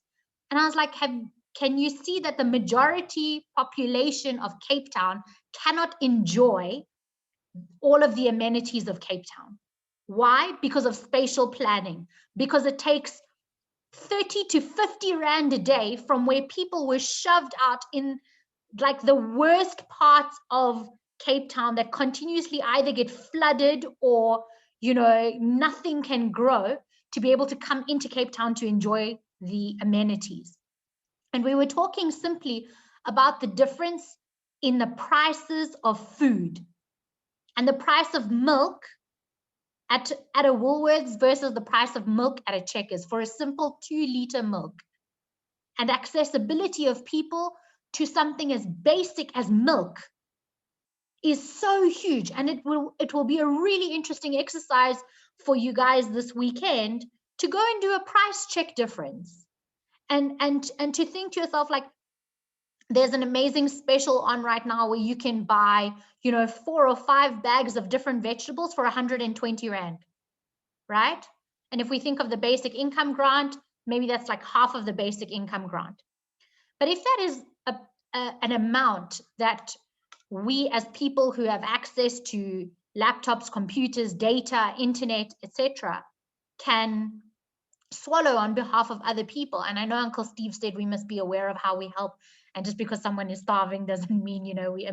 And I was like, can you see that the majority population of Cape Town cannot enjoy all of the amenities of Cape Town? Why? Because of spatial planning. Because it takes 30 to 50 Rand a day from where people were shoved out in like the worst parts of Cape Town that continuously either get flooded or, you know, nothing can grow, to be able to come into Cape Town to enjoy the amenities. And we were talking simply about the difference in the prices of food and the price of milk at a Woolworths versus the price of milk at a Checkers for a simple 2-liter milk, and accessibility of people to something as basic as milk is so huge. And it will be a really interesting exercise for you guys this weekend to go and do a price check difference, and to think to yourself, like, there's an amazing special on right now where you can buy, you know, 4 or 5 bags of different vegetables for 120 Rand, right? And if we think of the basic income grant, maybe that's like half of the basic income grant. But if that is an amount that we as people who have access to laptops, computers, data, internet, etc., can swallow on behalf of other people. And I know Uncle Steve said we must be aware of how we help. And just because someone is starving doesn't mean, you know, we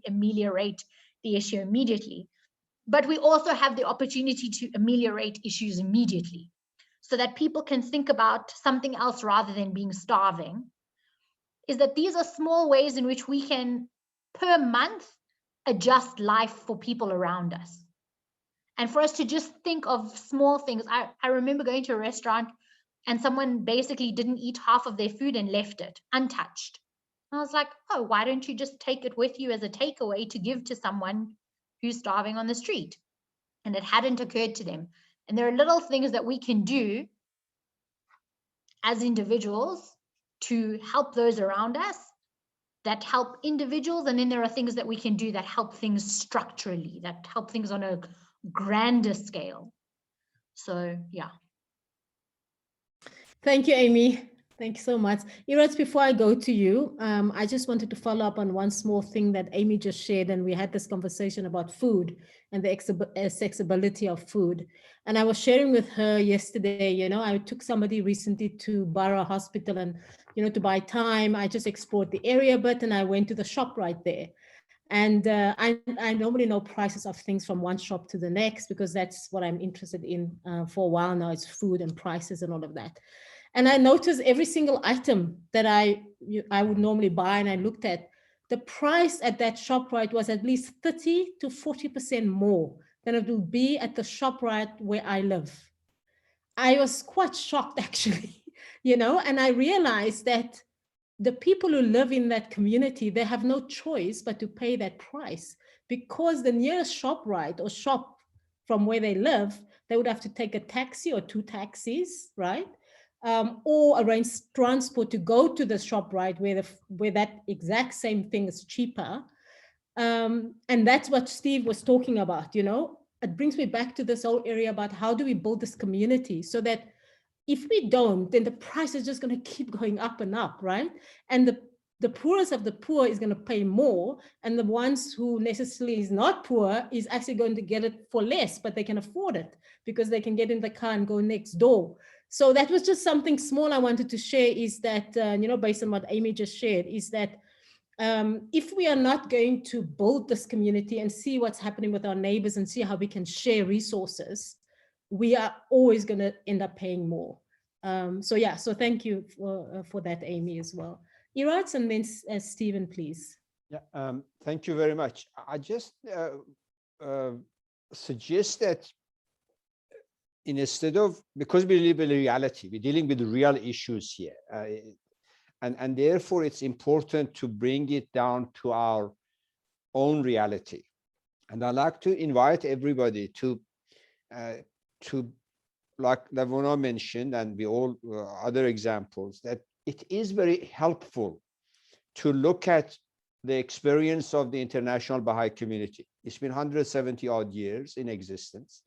ameliorate the issue immediately. But we also have the opportunity to ameliorate issues immediately, so that people can think about something else rather than being starving. Is that these are small ways in which we can, per month, adjust life for people around us. And for us to just think of small things. I remember going to a restaurant and someone basically didn't eat half of their food and left it untouched. And I was like, oh, why don't you just take it with you as a takeaway to give to someone who's starving on the street? And it hadn't occurred to them. And there are little things that we can do as individuals to help those around us that help individuals, and then there are things that we can do that help things structurally, that help things on a grander scale. So yeah. Thank you, Amy. Thank you so much. Iraj, before I go to you, I just wanted to follow up on one small thing that Amy just shared, and we had this conversation about food and the accessibility of food. And I was sharing with her yesterday, you know, I took somebody recently to Borough Hospital and, you know, to buy time. I just explored the area a bit and I went to the shop right there. And I normally know prices of things from one shop to the next because that's what I'm interested in for a while now. It's food and prices and all of that. And I noticed every single item that I would normally buy, and I looked at the price at that ShopRite was at least 30 to 40% more than it would be at the ShopRite where I live. I was quite shocked actually, you know, and I realized that the people who live in that community, they have no choice but to pay that price because the nearest ShopRite or shop from where they live, they would have to take a taxi or 2 taxis, right? Or arrange transport to go to the ShopRite where that exact same thing is cheaper. And that's what Steve was talking about, you know. It brings me back to this whole area about how do we build this community so that if we don't, then the price is just going to keep going up and up, right? And the poorest of the poor is going to pay more, and the ones who necessarily is not poor is actually going to get it for less, but they can afford it because they can get in the car and go next door. So that was just something small I wanted to share, is that, you know, based on what Amy just shared, is that if we are not going to build this community and see what's happening with our neighbors and see how we can share resources, we are always going to end up paying more. So yeah, so thank you for that, Amy, as well. Iraj, and then Stephen, please. Yeah, thank you very much. I just suggest that instead of, because we live in reality, we're dealing with real issues here. And therefore, it's important to bring it down to our own reality. And I'd like to invite everybody to like Lavona mentioned, and we all other examples, that it is very helpful to look at the experience of the international Baha'i community. It's been 170 odd years in existence.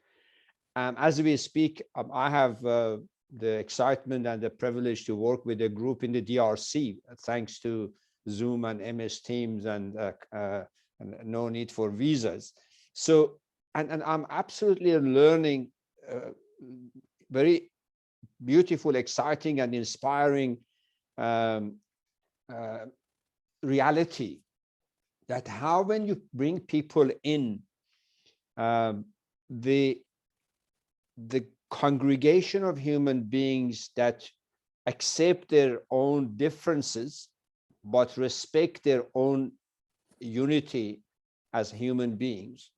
As we speak, I have the excitement and the privilege to work with a group in the DRC, thanks to Zoom and MS Teams and no need for visas. So, and I'm absolutely learning very beautiful, exciting, and inspiring reality, that how when you bring people in, the congregation of human beings that accept their own differences but respect their own unity as human beings,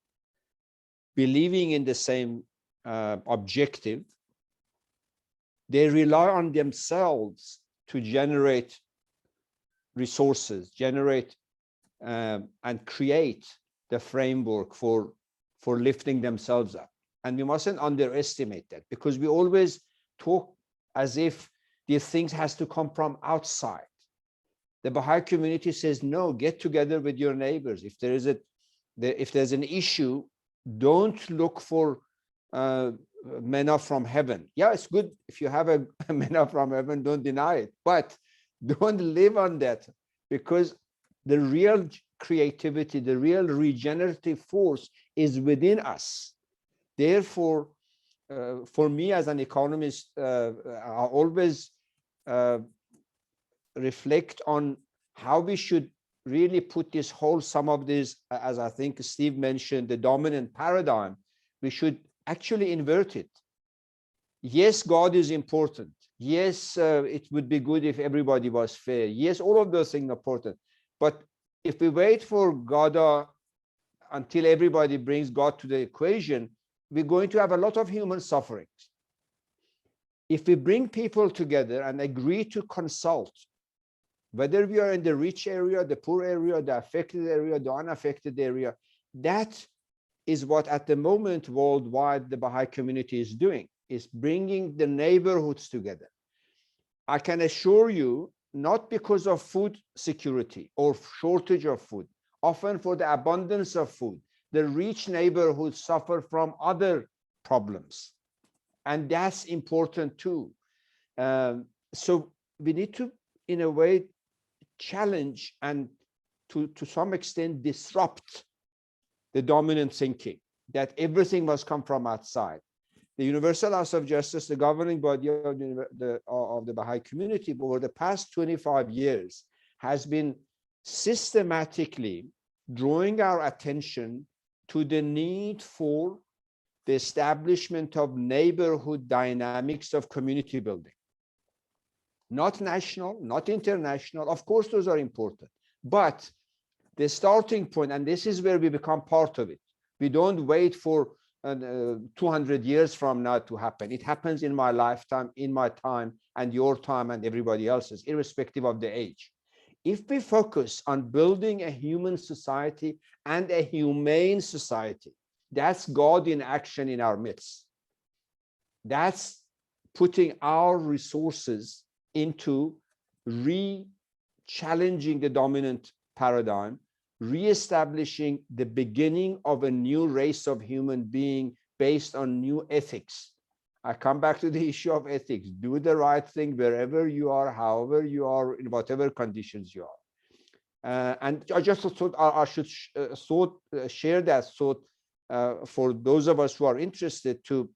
believing in the same objective, they rely on themselves to generate resources, generate and create the framework for lifting themselves up. And we mustn't underestimate that, because we always talk as if these things has to come from outside. The Baha'i community says, no, get together with your neighbors. If there is if there's an issue, don't look for manna from heaven. Yeah, it's good if you have a manna from heaven, don't deny it, but don't live on that, because the real creativity, the real regenerative force is within us. Therefore, for me as an economist, I always reflect on how we should really put this whole, some of this, as I think Steve mentioned, the dominant paradigm, we should actually invert it. Yes, God is important. Yes, it would be good if everybody was fair. Yes, all of those things are important. But if we wait for God until everybody brings God to the equation, we're going to have a lot of human sufferings. If we bring people together and agree to consult, whether we are in the rich area, the poor area, the affected area, the unaffected area, that is what at the moment worldwide the Baha'i community is doing, is bringing the neighborhoods together. I can assure you not because of food security or shortage of food, often for the abundance of food. The rich neighborhoods suffer from other problems, and that's important too. So we need to, in a way, challenge and to some extent disrupt the dominant thinking that everything must come from outside. The Universal House of Justice, the governing body of the Baha'i community over the past 25 years, has been systematically drawing our attention to the need for the establishment of neighborhood dynamics of community building. Not national, not international. Of course, those are important. But the starting point, and this is where we become part of it. We don't wait for 200 years from now to happen. It happens in my lifetime, in my time, and your time, and everybody else's, irrespective of the age. If we focus on building a human society and a humane society, that's God in action in our midst. That's putting our resources into re-challenging the dominant paradigm, re-establishing the beginning of a new race of human being based on new ethics. I come back to the issue of ethics. Do the right thing wherever you are, however you are, in whatever conditions you are. And I just thought I should share that thought for those of us who are interested to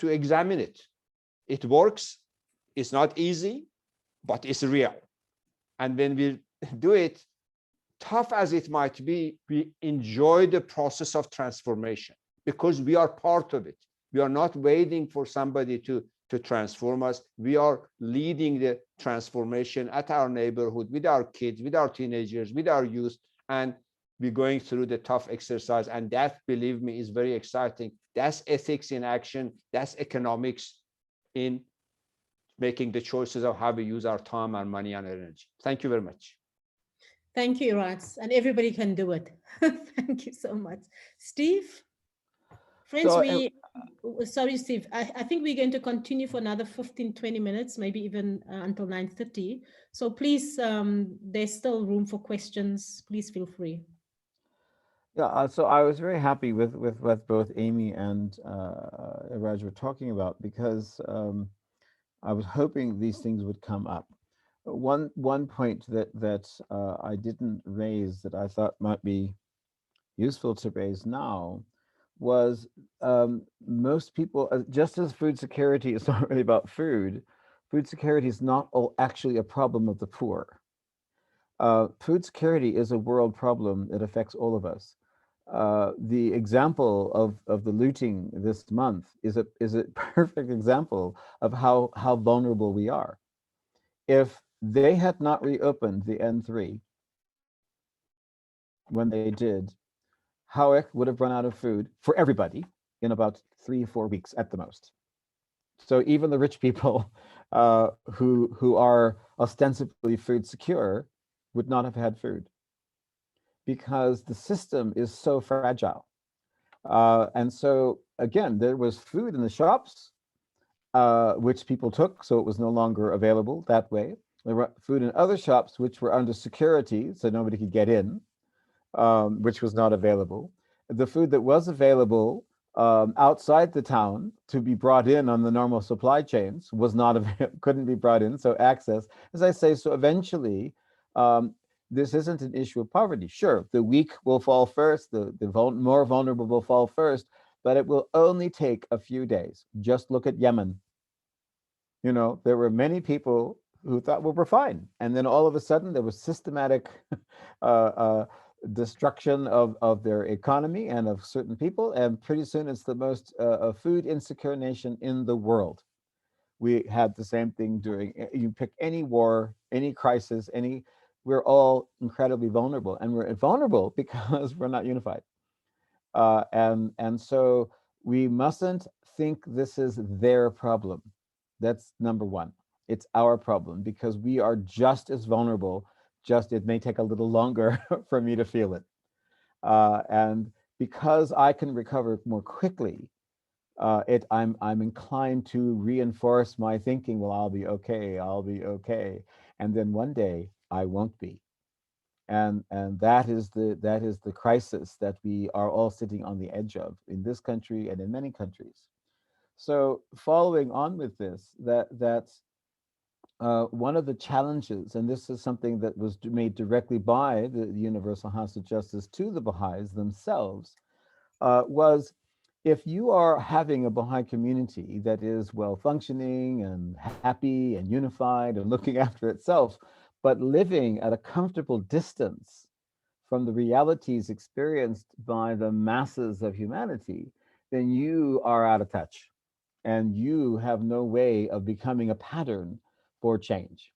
examine it. It works. It's not easy, but it's real. And when we do it, tough as it might be, we enjoy the process of transformation because we are part of it. We are not waiting for somebody to transform us. We are leading the transformation at our neighborhood, with our kids, with our teenagers, with our youth, and we're going through the tough exercise. And that, believe me, is very exciting. That's ethics in action. That's economics in making the choices of how we use our time, our money, and energy. Thank you very much. Thank you, Iraz. And everybody can do it. Thank you so much. Steve? Friends, sorry, Steve, I think we're going to continue for another 15, 20 minutes, maybe even until 9:30. So please, there's still room for questions. Please feel free. Yeah, so I was very happy with what both Amy and Raj were talking about, because I was hoping these things would come up. One point that I didn't raise that I thought might be useful to raise now was most people, just as food security is not really about food, food security is not actually a problem of the poor. Food security is a world problem that affects all of us. The example of the looting this month is a perfect example of how vulnerable we are. If they had not reopened the N3 when they did, Howick would have run out of food for everybody in about 3 or 4 weeks at the most. So even the rich people who are ostensibly food secure would not have had food, because the system is so fragile. And so again, there was food in the shops, which people took, so it was no longer available that way. There were food in other shops which were under security, so nobody could get in, which was not available. The food that was available outside the town to be brought in on the normal supply chains was not couldn't be brought in. So access, as I say, so eventually, this isn't an issue of poverty. Sure, the weak will fall first, the more vulnerable will fall first, but it will only take a few days. Just look at Yemen. You know, there were many people who thought, well, we're fine. And then all of a sudden there was systematic destruction of their economy and of certain people. And pretty soon it's the most food insecure nation in the world. We had the same thing during, you pick any war, any crisis, we're all incredibly vulnerable. And we're vulnerable because we're not unified. And so we mustn't think this is their problem. That's number one. It's our problem, because we are just as vulnerable, just it may take a little longer for me to feel it. And because I can recover more quickly, I'm inclined to reinforce my thinking, well, I'll be okay, I'll be okay. and then one day I won't be. And that is the crisis that we are all sitting on the edge of in this country and in many countries. So following on with this, that's one of the challenges, and this is something that was made directly by the Universal House of Justice to the Baha'is themselves, was if you are having a Baha'i community that is well functioning and happy and unified and looking after itself, but living at a comfortable distance from the realities experienced by the masses of humanity, then you are out of touch and you have no way of becoming a pattern for change.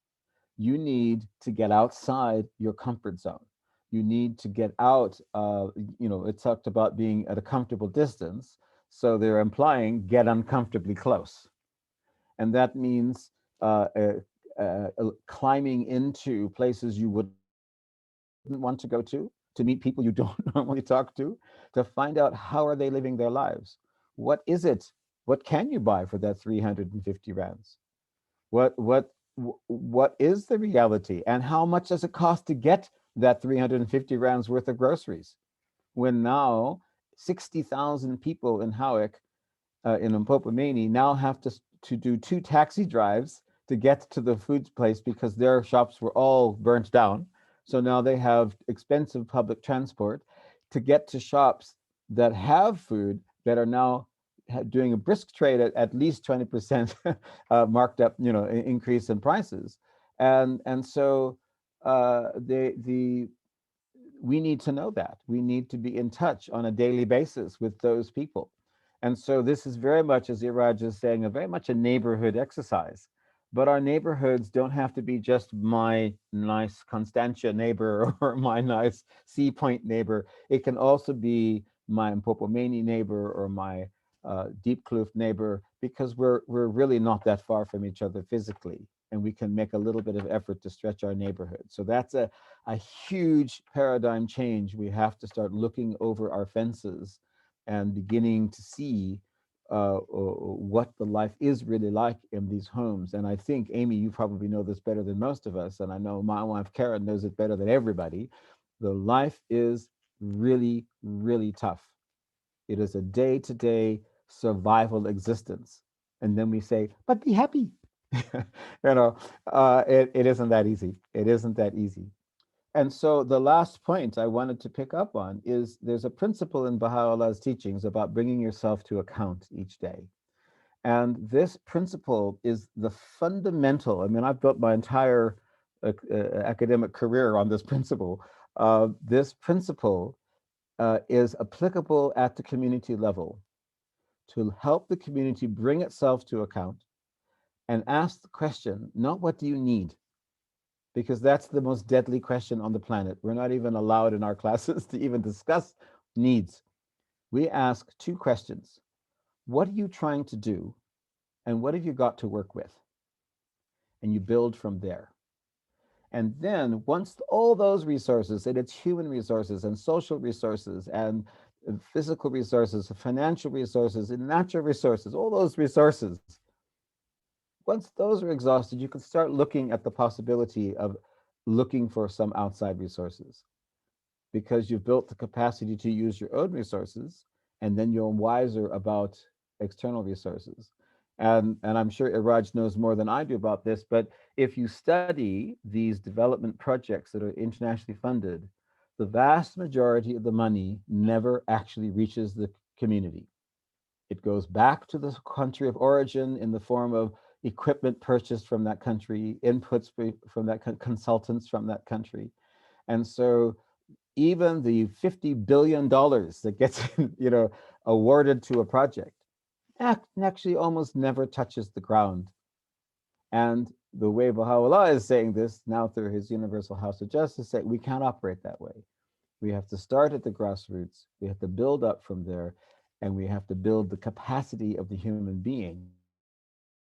You need to get outside your comfort zone. You need to get out. It talked about being at a comfortable distance. So they're implying get uncomfortably close. And that means climbing into places you wouldn't want to go to meet people you don't normally talk to find out how are they living their lives. What is it? What can you buy for that 350 rands? What is the reality, and how much does it cost to get that 350 rands worth of groceries when now 60,000 people in Howick, in Mpopomeni, now have to do 2 taxi drives to get to the food place because their shops were all burnt down. So now they have expensive public transport to get to shops that have food that are now doing a brisk trade at least 20% marked up, increase in prices. And so we need to know that. We need to be in touch on a daily basis with those people. And so this is very much, as Iraj is saying, very much a neighborhood exercise. But our neighborhoods don't have to be just my nice Constantia neighbor or my nice Sea Point neighbor. It can also be my Mpopomeni neighbor or my Deep Kloof neighbor, because we're really not that far from each other physically, and we can make a little bit of effort to stretch our neighborhood. So that's a huge paradigm change. We have to start looking over our fences and beginning to see what the life is really like in these homes. And I think, Amy, you probably know this better than most of us, and I know my wife Karen knows it better than everybody. The life is really, really tough. It is a day-to-day survival existence. And then we say, but be happy. It isn't that easy. It isn't that easy. And so the last point I wanted to pick up on is there's a principle in Baha'u'llah's teachings about bringing yourself to account each day. And this principle is the fundamental. I mean, I've built my entire academic career on this principle. This principle is applicable at the community level to help the community bring itself to account and ask the question, not what do you need? Because that's the most deadly question on the planet. We're not even allowed in our classes to even discuss needs. We ask 2 questions. What are you trying to do? And what have you got to work with? And you build from there. And then once all those resources, and it's human resources and social resources and physical resources, financial resources, and natural resources, all those resources, once those are exhausted, you can start looking at the possibility of looking for some outside resources, because you've built the capacity to use your own resources, and then you're wiser about external resources. And I'm sure Iraj knows more than I do about this, but if you study these development projects that are internationally funded, the vast majority of the money never actually reaches the community. It goes back to the country of origin in the form of equipment purchased from that country, inputs from that consultants from that country. And so even the $50 billion that gets awarded to a project actually almost never touches the ground. And the way Baha'u'llah is saying this now through his Universal House of Justice, that we can't operate that way. We have to start at the grassroots. We have to build up from there, and we have to build the capacity of the human being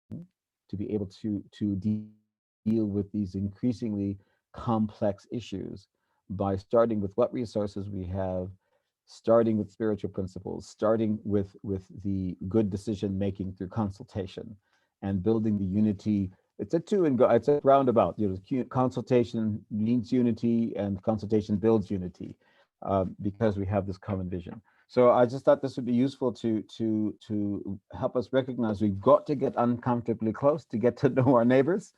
to be able to deal with these increasingly complex issues by starting with what resources we have, starting with spiritual principles, starting with the good decision making through consultation, and building the unity It's a two and go. It's a roundabout. Consultation needs unity, and consultation builds unity, because we have this common vision. So I just thought this would be useful to help us recognize we've got to get uncomfortably close to get to know our neighbors,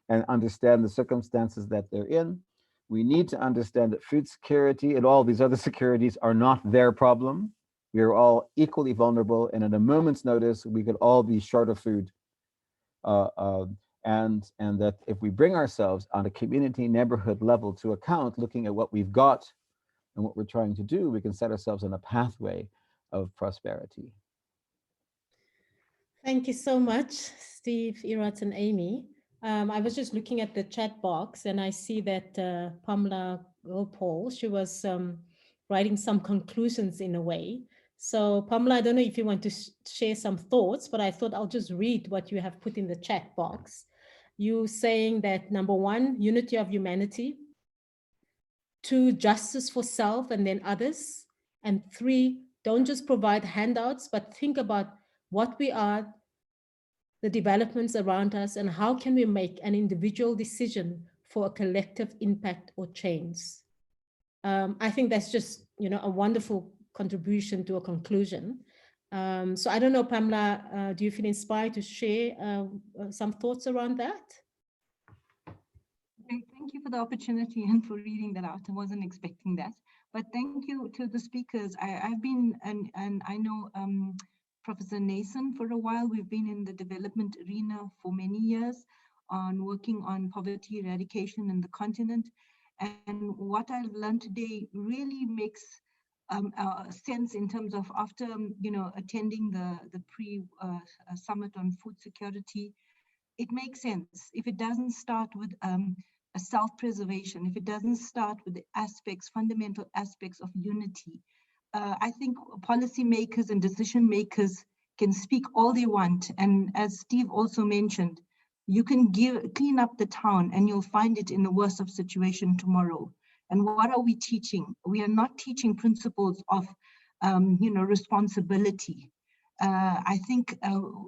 and understand the circumstances that they're in. We need to understand that food security and all these other securities are not their problem. We are all equally vulnerable, and at a moment's notice, we could all be short of food. And that if we bring ourselves on a community neighborhood level to account, looking at what we've got and what we're trying to do, we can set ourselves on a pathway of prosperity. Thank you so much, Steve, Irat, and Amy. I was just looking at the chat box, and I see that Pamela Paul, she was writing some conclusions in a way. So Pamela, I don't know if you want to share some thoughts, but I thought I'll just read what you have put in the chat box. You saying that, number one, unity of humanity. 2, justice for self and then others. And 3, don't just provide handouts, but think about what we are, the developments around us, and how can we make an individual decision for a collective impact or change. I think that's just, a wonderful contribution to a conclusion. So I don't know, Pamela, do you feel inspired to share some thoughts around that? Thank you for the opportunity and for reading that out. I wasn't expecting that, but thank you to the speakers. I've been, and I know Professor Nason for a while. We've been in the development arena for many years on working on poverty eradication in the continent. And what I've learned today really makes sense in terms of after, attending the pre-summit on food security. It makes sense if it doesn't start with a self-preservation, if it doesn't start with the aspects, fundamental aspects of unity. I think policymakers and decision makers can speak all they want. And as Steve also mentioned, you can clean up the town and you'll find it in the worst of situation tomorrow. And what are we teaching? We are not teaching principles of, responsibility. I think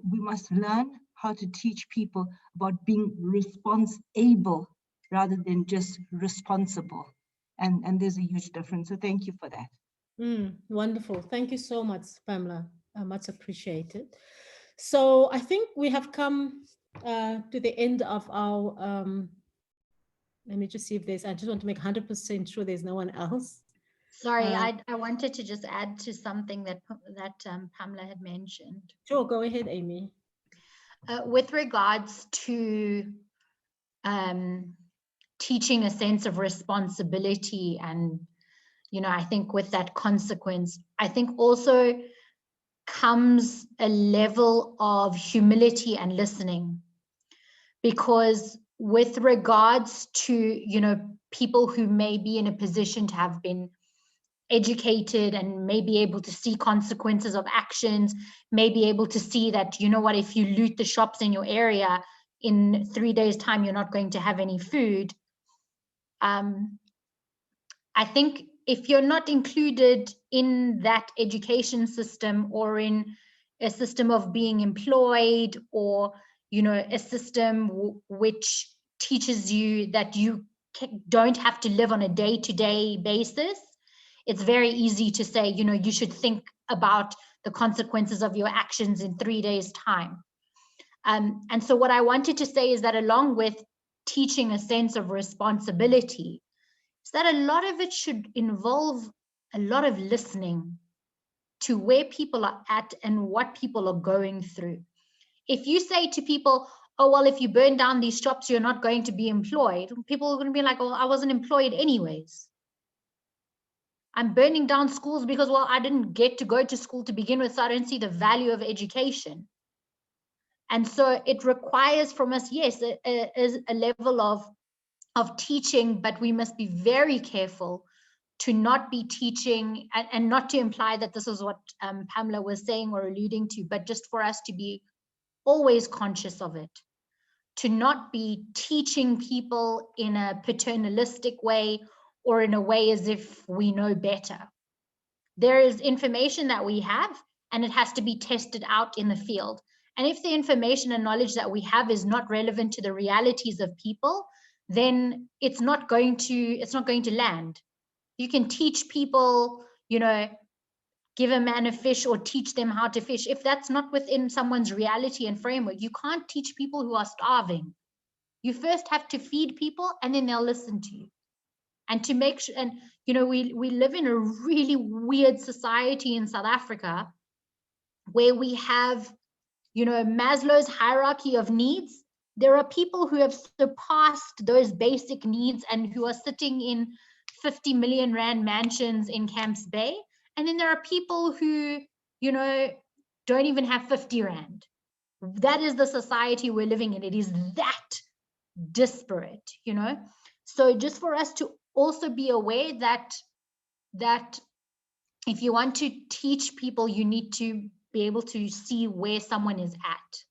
we must learn how to teach people about being responsible rather than just responsible. And there's a huge difference. So thank you for that. Wonderful. Thank you so much, Pamela. Much appreciated. So I think we have come to the end of our, let me just see if there's, I just want to make 100% sure there's no one else. Sorry, I wanted to just add to something that Pamela had mentioned. Sure, go ahead, Amy. With regards to teaching a sense of responsibility and, I think with that consequence, I think also comes a level of humility and listening. Because with regards to, people who may be in a position to have been educated and may be able to see consequences of actions, may be able to see that, if you loot the shops in your area, in 3 days' time, you're not going to have any food. I think if you're not included in that education system or in a system of being employed or, a system which teaches you that you don't have to live on a day-to-day basis, it's very easy to say, you should think about the consequences of your actions in 3 days' time. And so what I wanted to say is that along with teaching a sense of responsibility, is that a lot of it should involve a lot of listening to where people are at and what people are going through. If you say to people, oh, well, if you burn down these shops, you're not going to be employed, people are going to be like, well, I wasn't employed anyways. I'm burning down schools because, well, I didn't get to go to school to begin with, so I don't see the value of education. And so it requires from us, yes, a level of teaching, but we must be very careful to not be teaching and not to imply that this is what Pamela was saying or alluding to, but just for us to be always conscious of it, to not be teaching people in a paternalistic way or in a way as if we know better. There is information that we have and it has to be tested out in the field. And if the information and knowledge that we have is not relevant to the realities of people, then it's not going to land. You can teach people, give a man a fish or teach them how to fish. If that's not within someone's reality and framework, you can't teach people who are starving. You first have to feed people and then they'll listen to you. And to make sure, and we live in a really weird society in South Africa where we have, Maslow's hierarchy of needs. There are people who have surpassed those basic needs and who are sitting in 50 million rand mansions in Camps Bay. And then there are people who, don't even have 50 rand. That is the society we're living in. It is that disparate, So just for us to also be aware that if you want to teach people, you need to be able to see where someone is at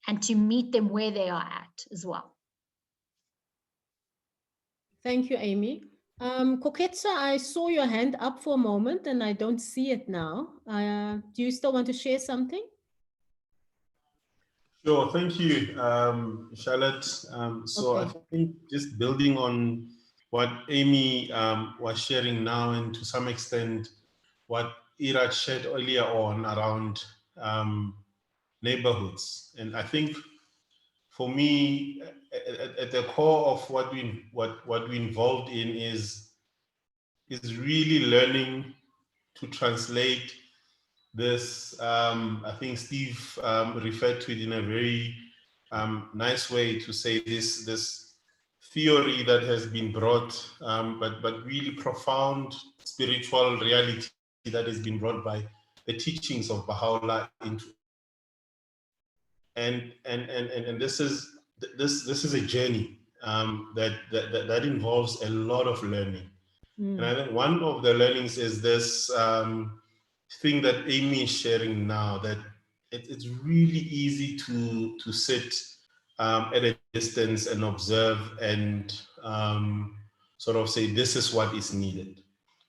and to meet them where they are at as well. Thank you, Amy. Koketsa, I saw your hand up for a moment and I don't see it now. Do you still want to share something? Sure, thank you, Charlotte. So Okay. I think just building on what Amy was sharing now, and to some extent what Iraj shared earlier on around neighborhoods. And I think for me, at the core of what we involved in is really learning to translate this. I think Steve referred to it in a very nice way to say this theory that has been brought, but really profound spiritual reality that has been brought by the teachings of Baha'u'llah into. And this is a journey that involves a lot of learning. And I think one of the learnings is this thing that Amy is sharing now, that it's really easy to sit at a distance and observe and sort of say, this is what is needed.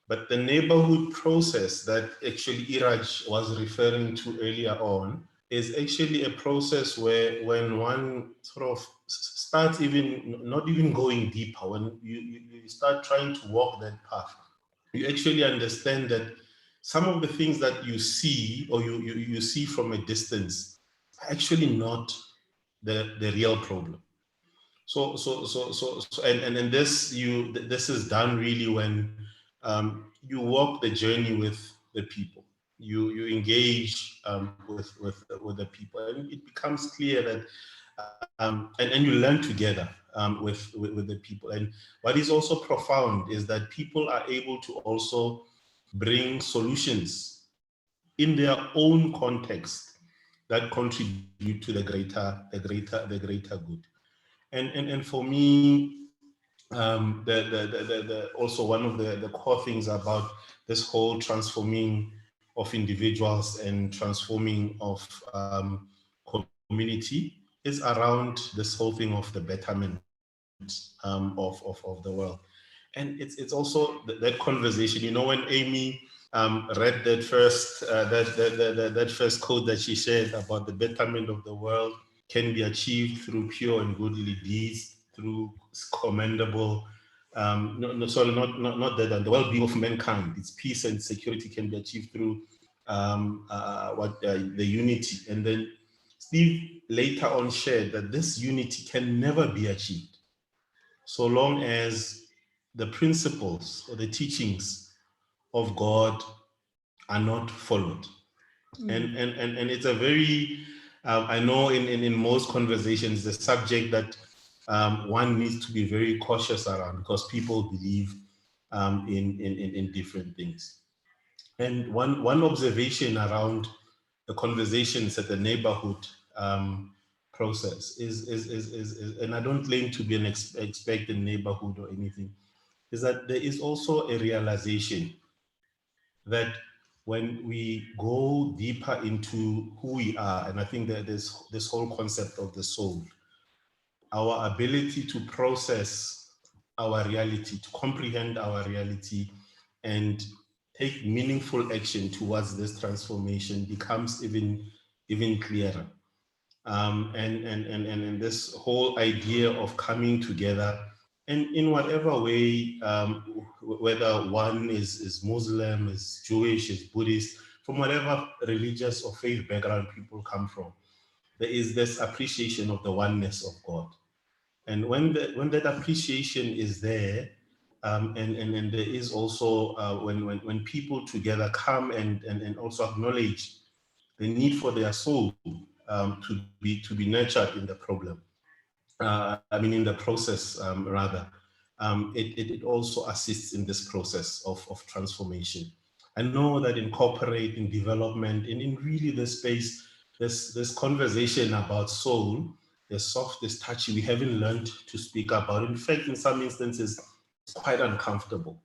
But the neighborhood process that actually Iraj was referring to earlier on is actually a process where when one sort of starts not even going deeper, when you start trying to walk that path, you actually understand that some of the things that you see or you see from a distance are actually not the real problem. So and this is done really when you walk the journey with the people. You engage with the people, and it becomes clear that and you learn together with the people. And what is also profound is that people are able to also bring solutions in their own context that contribute to the greater good. And for me, also one of the core things about this whole transforming of individuals and transforming of community is around this whole thing of the betterment of the world. And it's also that conversation, when Amy read that first that first quote that she shared about the betterment of the world can be achieved through pure and goodly deeds, through commendable, not that the well-being of mankind, its peace and security can be achieved through the unity. And then Steve later on shared that this unity can never be achieved so long as the principles or the teachings of God are not followed. And it's a very, I know in most conversations, the subject that one needs to be very cautious around, because people believe in different things. And one observation around the conversations at the neighborhood process is, and I don't claim to be an expert in neighborhood or anything, is that there is also a realization that when we go deeper into who we are, and I think that this whole concept of the soul, our ability to process our reality, to comprehend our reality, and take meaningful action towards this transformation becomes even even clearer. And this whole idea of coming together, and in whatever way, whether one is Muslim, is Jewish, is Buddhist, from whatever religious or faith background people come from, there is this appreciation of the oneness of God. And when that appreciation is there, and there is also when people together come and also acknowledge the need for their soul to be nurtured in the problem. In the process, rather. It also assists in this process of transformation. I know that in corporate, in development, and in really this space, this conversation about soul, the soft, this touchy, we haven't learned to speak about. In fact, in some instances, it's quite uncomfortable.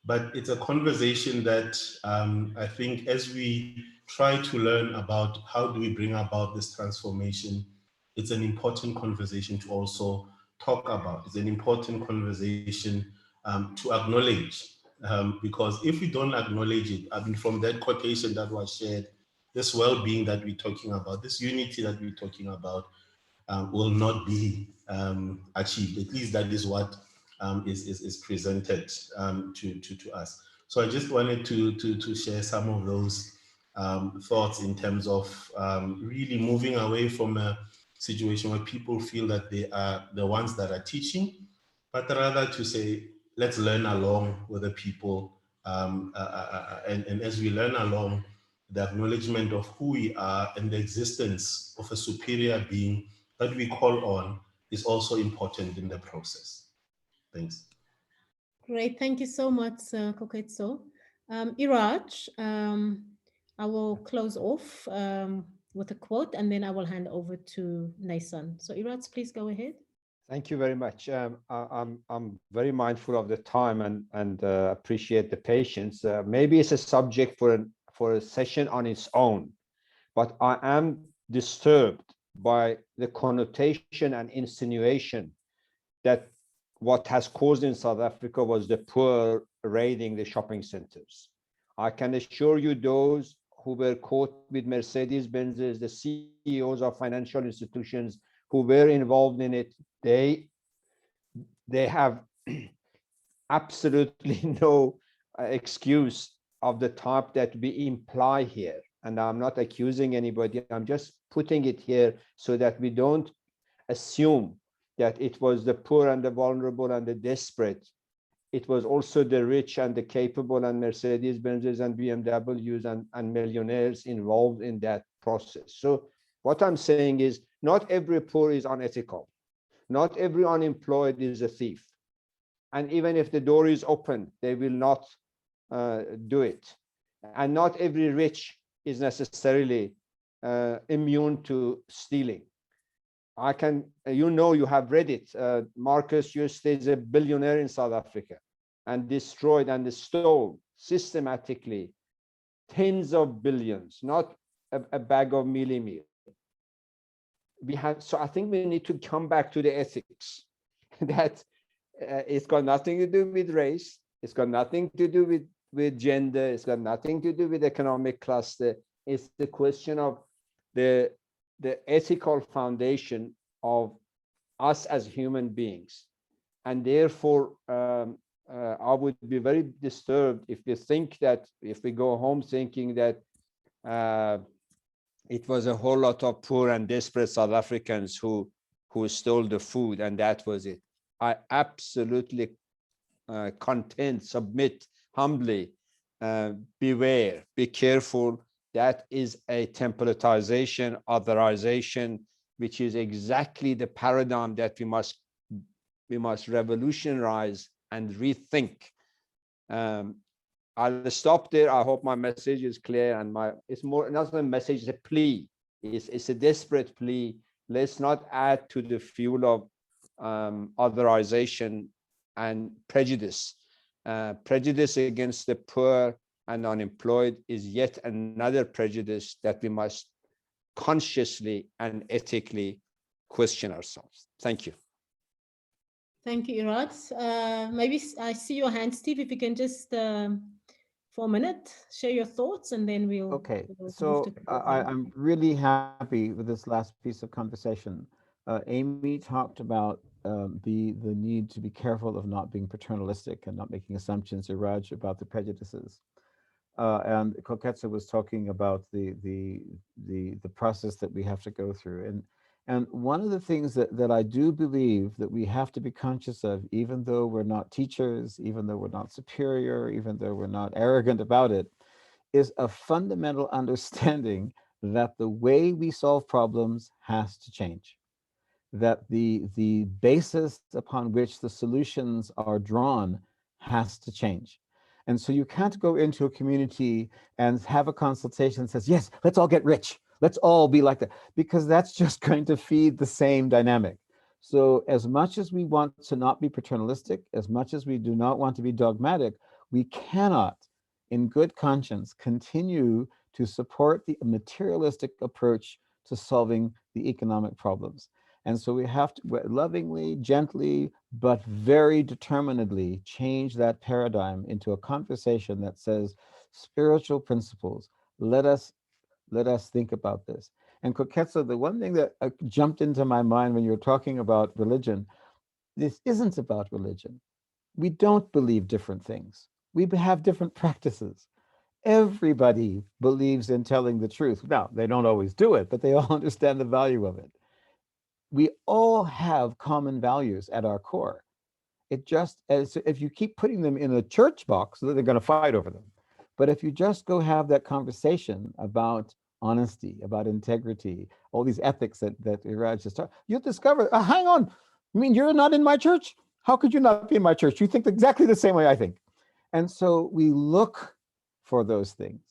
But it's a conversation that I think as we try to learn about how do we bring about this transformation, it's an important conversation to also talk about. It's an important conversation to acknowledge, because if we don't acknowledge it, from that quotation that was shared, this well-being that we're talking about, this unity that we're talking about, will not be achieved. At least that is what is presented to us. So I just wanted to share some of those thoughts in terms of really moving away from a situation where people feel that they are the ones that are teaching, but rather to say, let's learn along with the people. And as we learn along, the acknowledgement of who we are and the existence of a superior being that we call on is also important in the process. Thanks. Great, thank you so much, Koketso. Iraj, I will close off with a quote and then I will hand over to Nason. So Iraj, please go ahead. Thank you very much. I'm very mindful of the time and appreciate the patience. Maybe it's a subject for a session on its own, but I am disturbed by the connotation and insinuation that what has caused in South Africa was the poor raiding the shopping centers. I can assure you those who were caught with Mercedes-Benzes, the CEOs of financial institutions who were involved in it, they have absolutely no excuse of the type that we imply here. And I'm not accusing anybody, I'm just putting it here so that we don't assume that it was the poor and the vulnerable and the desperate. It was also the rich and the capable and Mercedes-Benzes and BMWs and millionaires involved in that process. So what I'm saying is not every poor is unethical. Not every unemployed is a thief. And even if the door is open, they will not do it. And not every rich is necessarily immune to stealing. I can, you have read it. Marcus Juste is a billionaire in South Africa and destroyed and stole systematically tens of billions, not a bag of mealie meal. So I think we need to come back to the ethics that it's got nothing to do with race. It's got nothing to do with gender. It's got nothing to do with economic cluster. It's the question of the ethical foundation of us as human beings. And therefore, I would be very disturbed if we go home thinking that it was a whole lot of poor and desperate South Africans who stole the food and that was it. I absolutely submit humbly, beware, be careful. That is a templatization, authorization, which is exactly the paradigm that we must revolutionize and rethink. I'll stop there. I hope my message is clear, and it's more not a message, it's a plea. It's a desperate plea. Let's not add to the fuel of authorization and prejudice. Prejudice against the poor and unemployed is yet another prejudice that we must consciously and ethically question ourselves. Thank you. Thank you, Iraj. Maybe I see your hand, Steve. If you can just, for for a minute, share your thoughts, and then we'll Okay, move so to closing. I'm really happy with this last piece of conversation. Amy talked about the need to be careful of not being paternalistic and not making assumptions, Iraj, about the prejudices. And Koketsa was talking about the process that we have to go through. And one of the things that I do believe that we have to be conscious of, even though we're not teachers, even though we're not superior, even though we're not arrogant about it, is a fundamental understanding that the way we solve problems has to change, that the basis upon which the solutions are drawn has to change. And so you can't go into a community and have a consultation that says, yes, let's all get rich. Let's all be like that, because that's just going to feed the same dynamic. So as much as we want to not be paternalistic, as much as we do not want to be dogmatic, we cannot, in good conscience, continue to support the materialistic approach to solving the economic problems. And so we have to lovingly, gently, but very determinedly change that paradigm into a conversation that says spiritual principles. Let us think about this. And Koketsa, the one thing that jumped into my mind when you were talking about religion, this isn't about religion. We don't believe different things. We have different practices. Everybody believes in telling the truth. Now, they don't always do it, but they all understand the value of it. We all have common values at our core. It just, as if you keep putting them in a church box, they're going to fight over them. But if you just go have that conversation about honesty, about integrity, all these ethics that Iraj just talked, you'll discover, hang on, you mean you're not in my church? How could you not be in my church? You think exactly the same way I think. And so we look for those things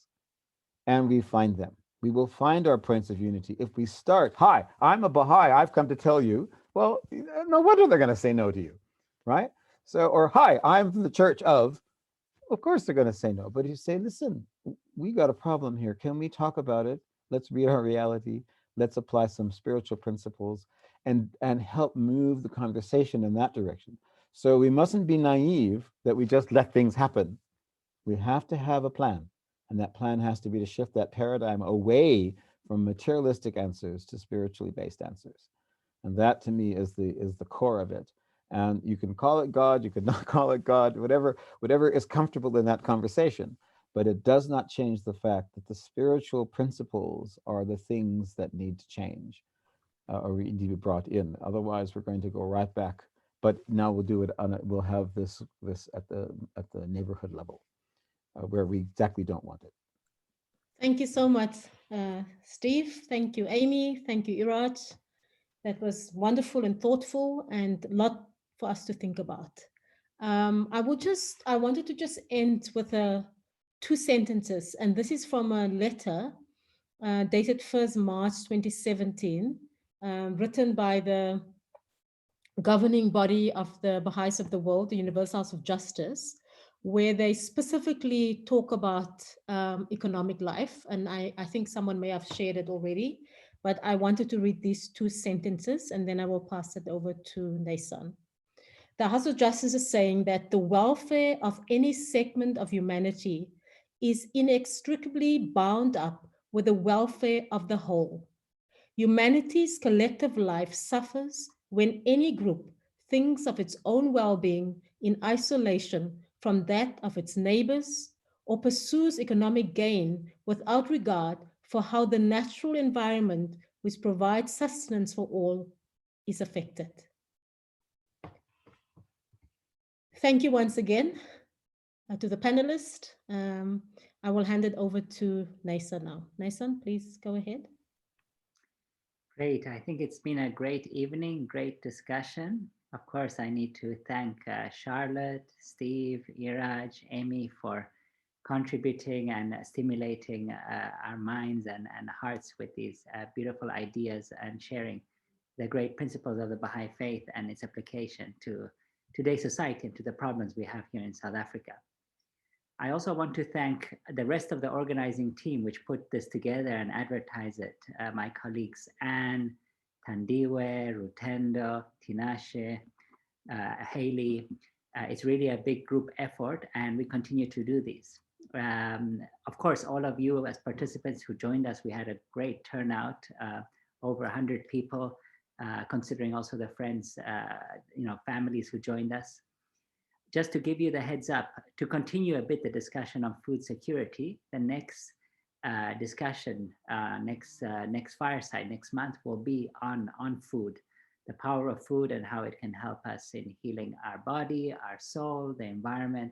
and we find them. We will find our points of unity if we start, hi, I'm a Baha'i, I've come to tell you. Well, no wonder they're going to say no to you, right? So, or hi, I'm from the church of course they're going to say no. But if you say, listen, we got a problem here. Can we talk about it? Let's read our reality. Let's apply some spiritual principles and help move the conversation in that direction. So we mustn't be naive that we just let things happen. We have to have a plan. And that plan has to be to shift that paradigm away from materialistic answers to spiritually based answers. And that to me is the core of it. And you can call it God, you could not call it God, whatever is comfortable in that conversation. But it does not change the fact that the spiritual principles are the things that need to change or need to be brought in. Otherwise, we're going to go right back. But now we'll do it we'll have this at the neighborhood level where we exactly don't want it. Thank you so much, Steve. Thank you, Amy. Thank you, Iraj. That was wonderful and thoughtful and a lot for us to think about. I wanted to just end with two sentences, and this is from a letter dated 1st March 2017, written by the governing body of the Baha'is of the world, the Universal House of Justice, where they specifically talk about economic life. And I think someone may have shared it already, but I wanted to read these two sentences and then I will pass it over to Nason. The House of Justice is saying that the welfare of any segment of humanity is inextricably bound up with the welfare of the whole. Humanity's collective life suffers when any group thinks of its own well-being in isolation from that of its neighbors or pursues economic gain without regard for how the natural environment which provides sustenance for all is affected. Thank you once again to the panelists. I will hand it over to Nason now. Nason, please go ahead. Great. I think it's been a great evening, great discussion. Of course, I need to thank Charlotte, Steve, Iraj, Amy for contributing and stimulating our minds and hearts with these beautiful ideas and sharing the great principles of the Baha'i faith and its application to today's society and to the problems we have here in South Africa. I also want to thank the rest of the organizing team which put this together and advertise it. My colleagues Anne, Tandiwe, Rutendo, Tinashe, Haley. It's really a big group effort and we continue to do these. Of course, all of you as participants who joined us, we had a great turnout, over 100 people, considering also the friends, families who joined us. Just to give you the heads up, to continue a bit the discussion on food security, the next discussion, next Fireside next month will be on food, the power of food and how it can help us in healing our body, our soul, the environment.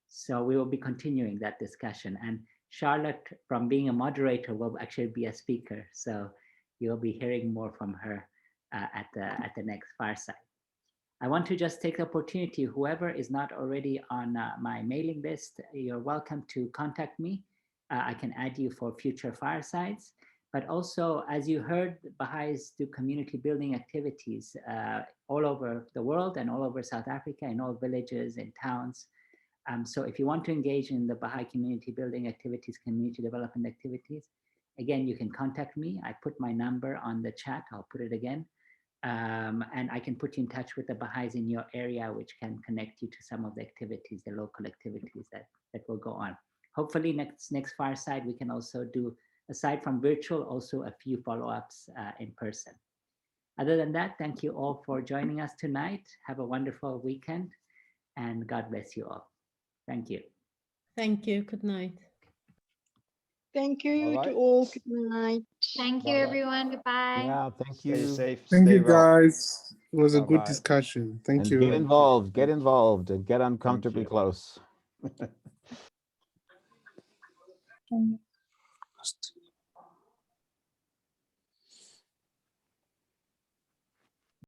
So we will be continuing that discussion. And Charlotte, from being a moderator, will actually be a speaker. So you'll be hearing more from her at the next Fireside. I want to just take the opportunity, whoever is not already on my mailing list, you're welcome to contact me. I can add you for future Firesides. But also, as you heard, Baha'is do community building activities all over the world and all over South Africa, in all villages and towns. So if you want to engage in the Baha'i community building activities, community development activities, again, you can contact me. I put my number on the chat. I'll put it again. And I can put you in touch with the Baha'is in your area, which can connect you to some of the activities, the local activities that will go on. Hopefully next Fireside, we can also do, aside from virtual, also a few follow-ups in person. Other than that, thank you all for joining us tonight. Have a wonderful weekend and God bless you all. Thank you. Thank you. Good night. Thank you All to right. all. Good night. Thank you, Bye-bye. everyone. Goodbye. Yeah, thank Stay you. safe. Thank Stay you, well. guys. It was a good Bye-bye. discussion. Thank And you. get involved, and get Thank uncomfortably you. close.